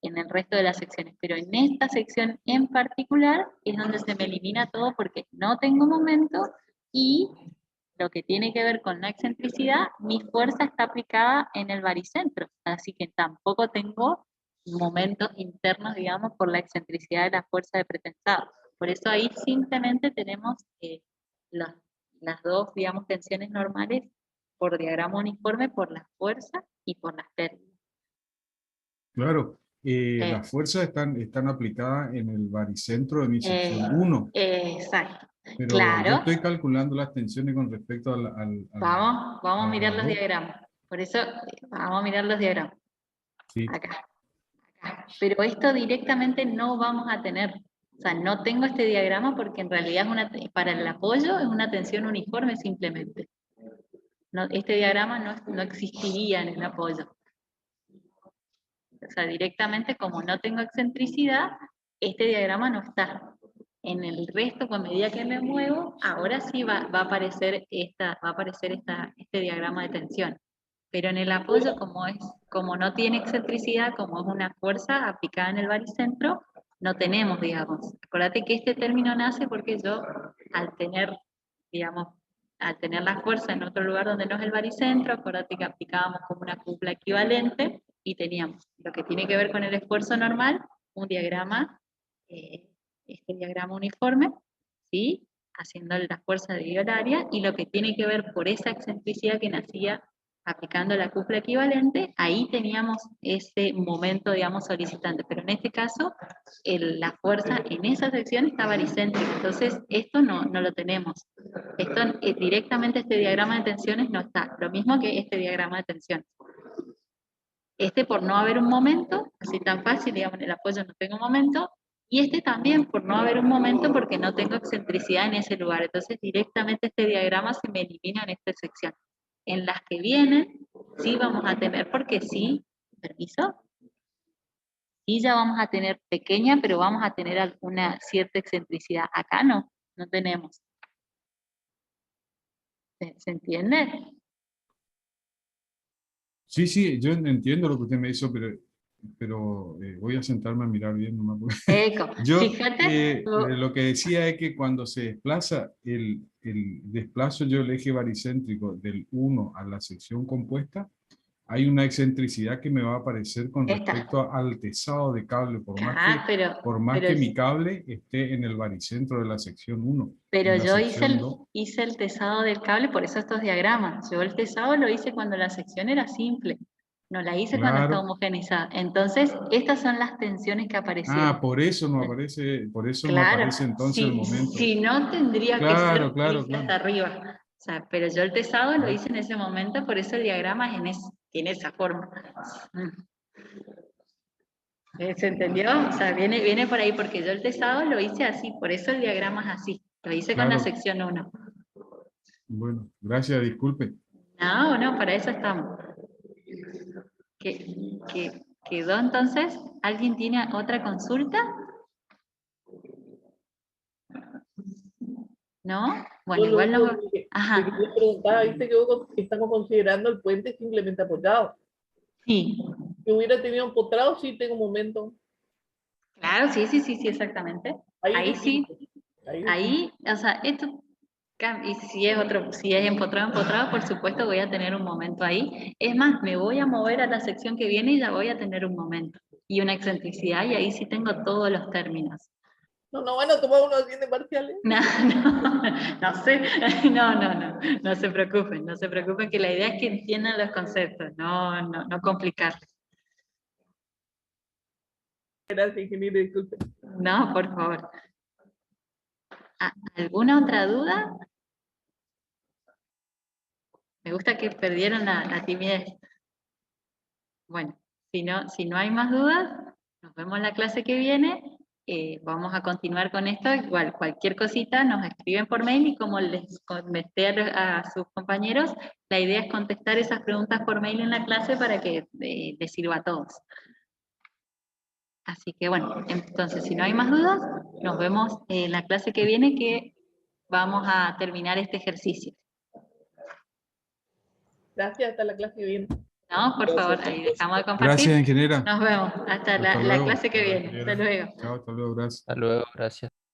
en el resto de las secciones. Pero en esta sección en particular es donde se me elimina todo porque no tengo momento y lo que tiene que ver con la excentricidad, mi fuerza está aplicada en el baricentro, así que tampoco tengo momentos internos, digamos, por la excentricidad de la fuerza de pretensado. Por eso ahí simplemente tenemos las dos, digamos, tensiones normales por diagrama uniforme, por la fuerza y por las pérdidas. Claro, las fuerzas están aplicadas en el baricentro de mi sección 1. Exacto. Pero claro. yo estoy calculando las tensiones con respecto Vamos a mirar los diagramas. Por eso, vamos a mirar los diagramas. Sí. Acá. Pero esto directamente no vamos a tener. O sea, no tengo este diagrama porque en realidad para el apoyo es una tensión uniforme simplemente. Este diagrama no existiría en el apoyo. O sea, directamente como no tengo excentricidad, este diagrama no está. En el resto, con medida que me muevo, ahora sí va a aparecer este diagrama de tensión. Pero en el apoyo, como no tiene excentricidad, como es una fuerza aplicada en el baricentro, no tenemos, digamos. Acuérdate que este término nace porque yo, al tener la fuerza en otro lugar donde no es el baricentro, acuérdate que aplicábamos como una cupla equivalente y teníamos lo que tiene que ver con el esfuerzo normal, un diagrama, este diagrama uniforme, ¿sí? Haciendo la fuerza dividido el área, y lo que tiene que ver por esa excentricidad que nacía aplicando la cúpula equivalente, ahí teníamos ese momento, digamos, solicitante. Pero en este caso, la fuerza en esa sección está baricéntrica. Entonces, esto no lo tenemos. Esto directamente este diagrama de tensiones no está. Lo mismo que este diagrama de tensiones. Por no haber un momento, así tan fácil, digamos, en el apoyo no tengo momento, y también por no haber un momento porque no tengo excentricidad en ese lugar. Entonces directamente este diagrama se me elimina en esta sección. En las que vienen, sí vamos a tener, porque sí, permiso, y ya vamos a tener pequeña, pero vamos a tener alguna cierta excentricidad. Acá no tenemos. ¿Se entiende? Sí, sí, yo entiendo lo que usted me hizo, pero voy a sentarme a mirar bien nomás. Eco, Yo fíjate. lo que decía es que cuando se desplaza, desplazo yo el eje baricéntrico del 1 a la sección compuesta, hay una excentricidad que me va a aparecer con respecto al tesado de cable, por más que mi cable esté en el baricentro de la sección 1. Pero yo hice el tesado del cable, por eso estos diagramas. Yo el tesado lo hice cuando la sección era simple. No la hice cuando está homogeneizada. Entonces, estas son las tensiones que aparecieron. Ah, por eso no aparece, no aparece entonces el momento. Si no, tendría que ser claro. hasta arriba. O sea, pero yo el tesado lo hice en ese momento, por eso el diagrama tiene esa forma. ¿Se entendió? O sea, viene por ahí, porque yo el tesado lo hice así, por eso el diagrama es así. Lo hice con la sección 1. Bueno, gracias, disculpe. No, para eso estamos. ¿Quedó entonces? ¿Alguien tiene otra consulta? ¿No? Bueno, igual no. Ajá. Te quería preguntar, dice que estamos considerando el puente simplemente apoyado. Sí. Si hubiera tenido empotrado, sí tengo un momento. Claro, sí, exactamente. Ahí sí. Ahí, o sea, esto, y si es empotrado, por supuesto voy a tener un momento ahí. Es más, me voy a mover a la sección que viene y ya voy a tener un momento. Y una excentricidad, y ahí sí tengo todos los términos. No van a tomar unos 100 de parciales. No sé, no se preocupen, que la idea es que entiendan los conceptos, no complicarlos. Gracias, ingeniero, disculpe. No, por favor. ¿Alguna otra duda? Me gusta que perdieron la timidez. Bueno, si no hay más dudas, nos vemos la clase que viene. Vamos a continuar con esto. Igual, cualquier cosita nos escriben por mail, y como les comenté a sus compañeros, la idea es contestar esas preguntas por mail en la clase para que les sirva a todos. Así que bueno, entonces si no hay más dudas, nos vemos en la clase que viene, que vamos a terminar este ejercicio. Gracias, hasta la clase que viene. No, por favor, ahí dejamos de compartir. Gracias, ingeniera. Nos vemos hasta la clase que viene. Hasta luego. Chao, hasta luego, gracias. Hasta luego, gracias.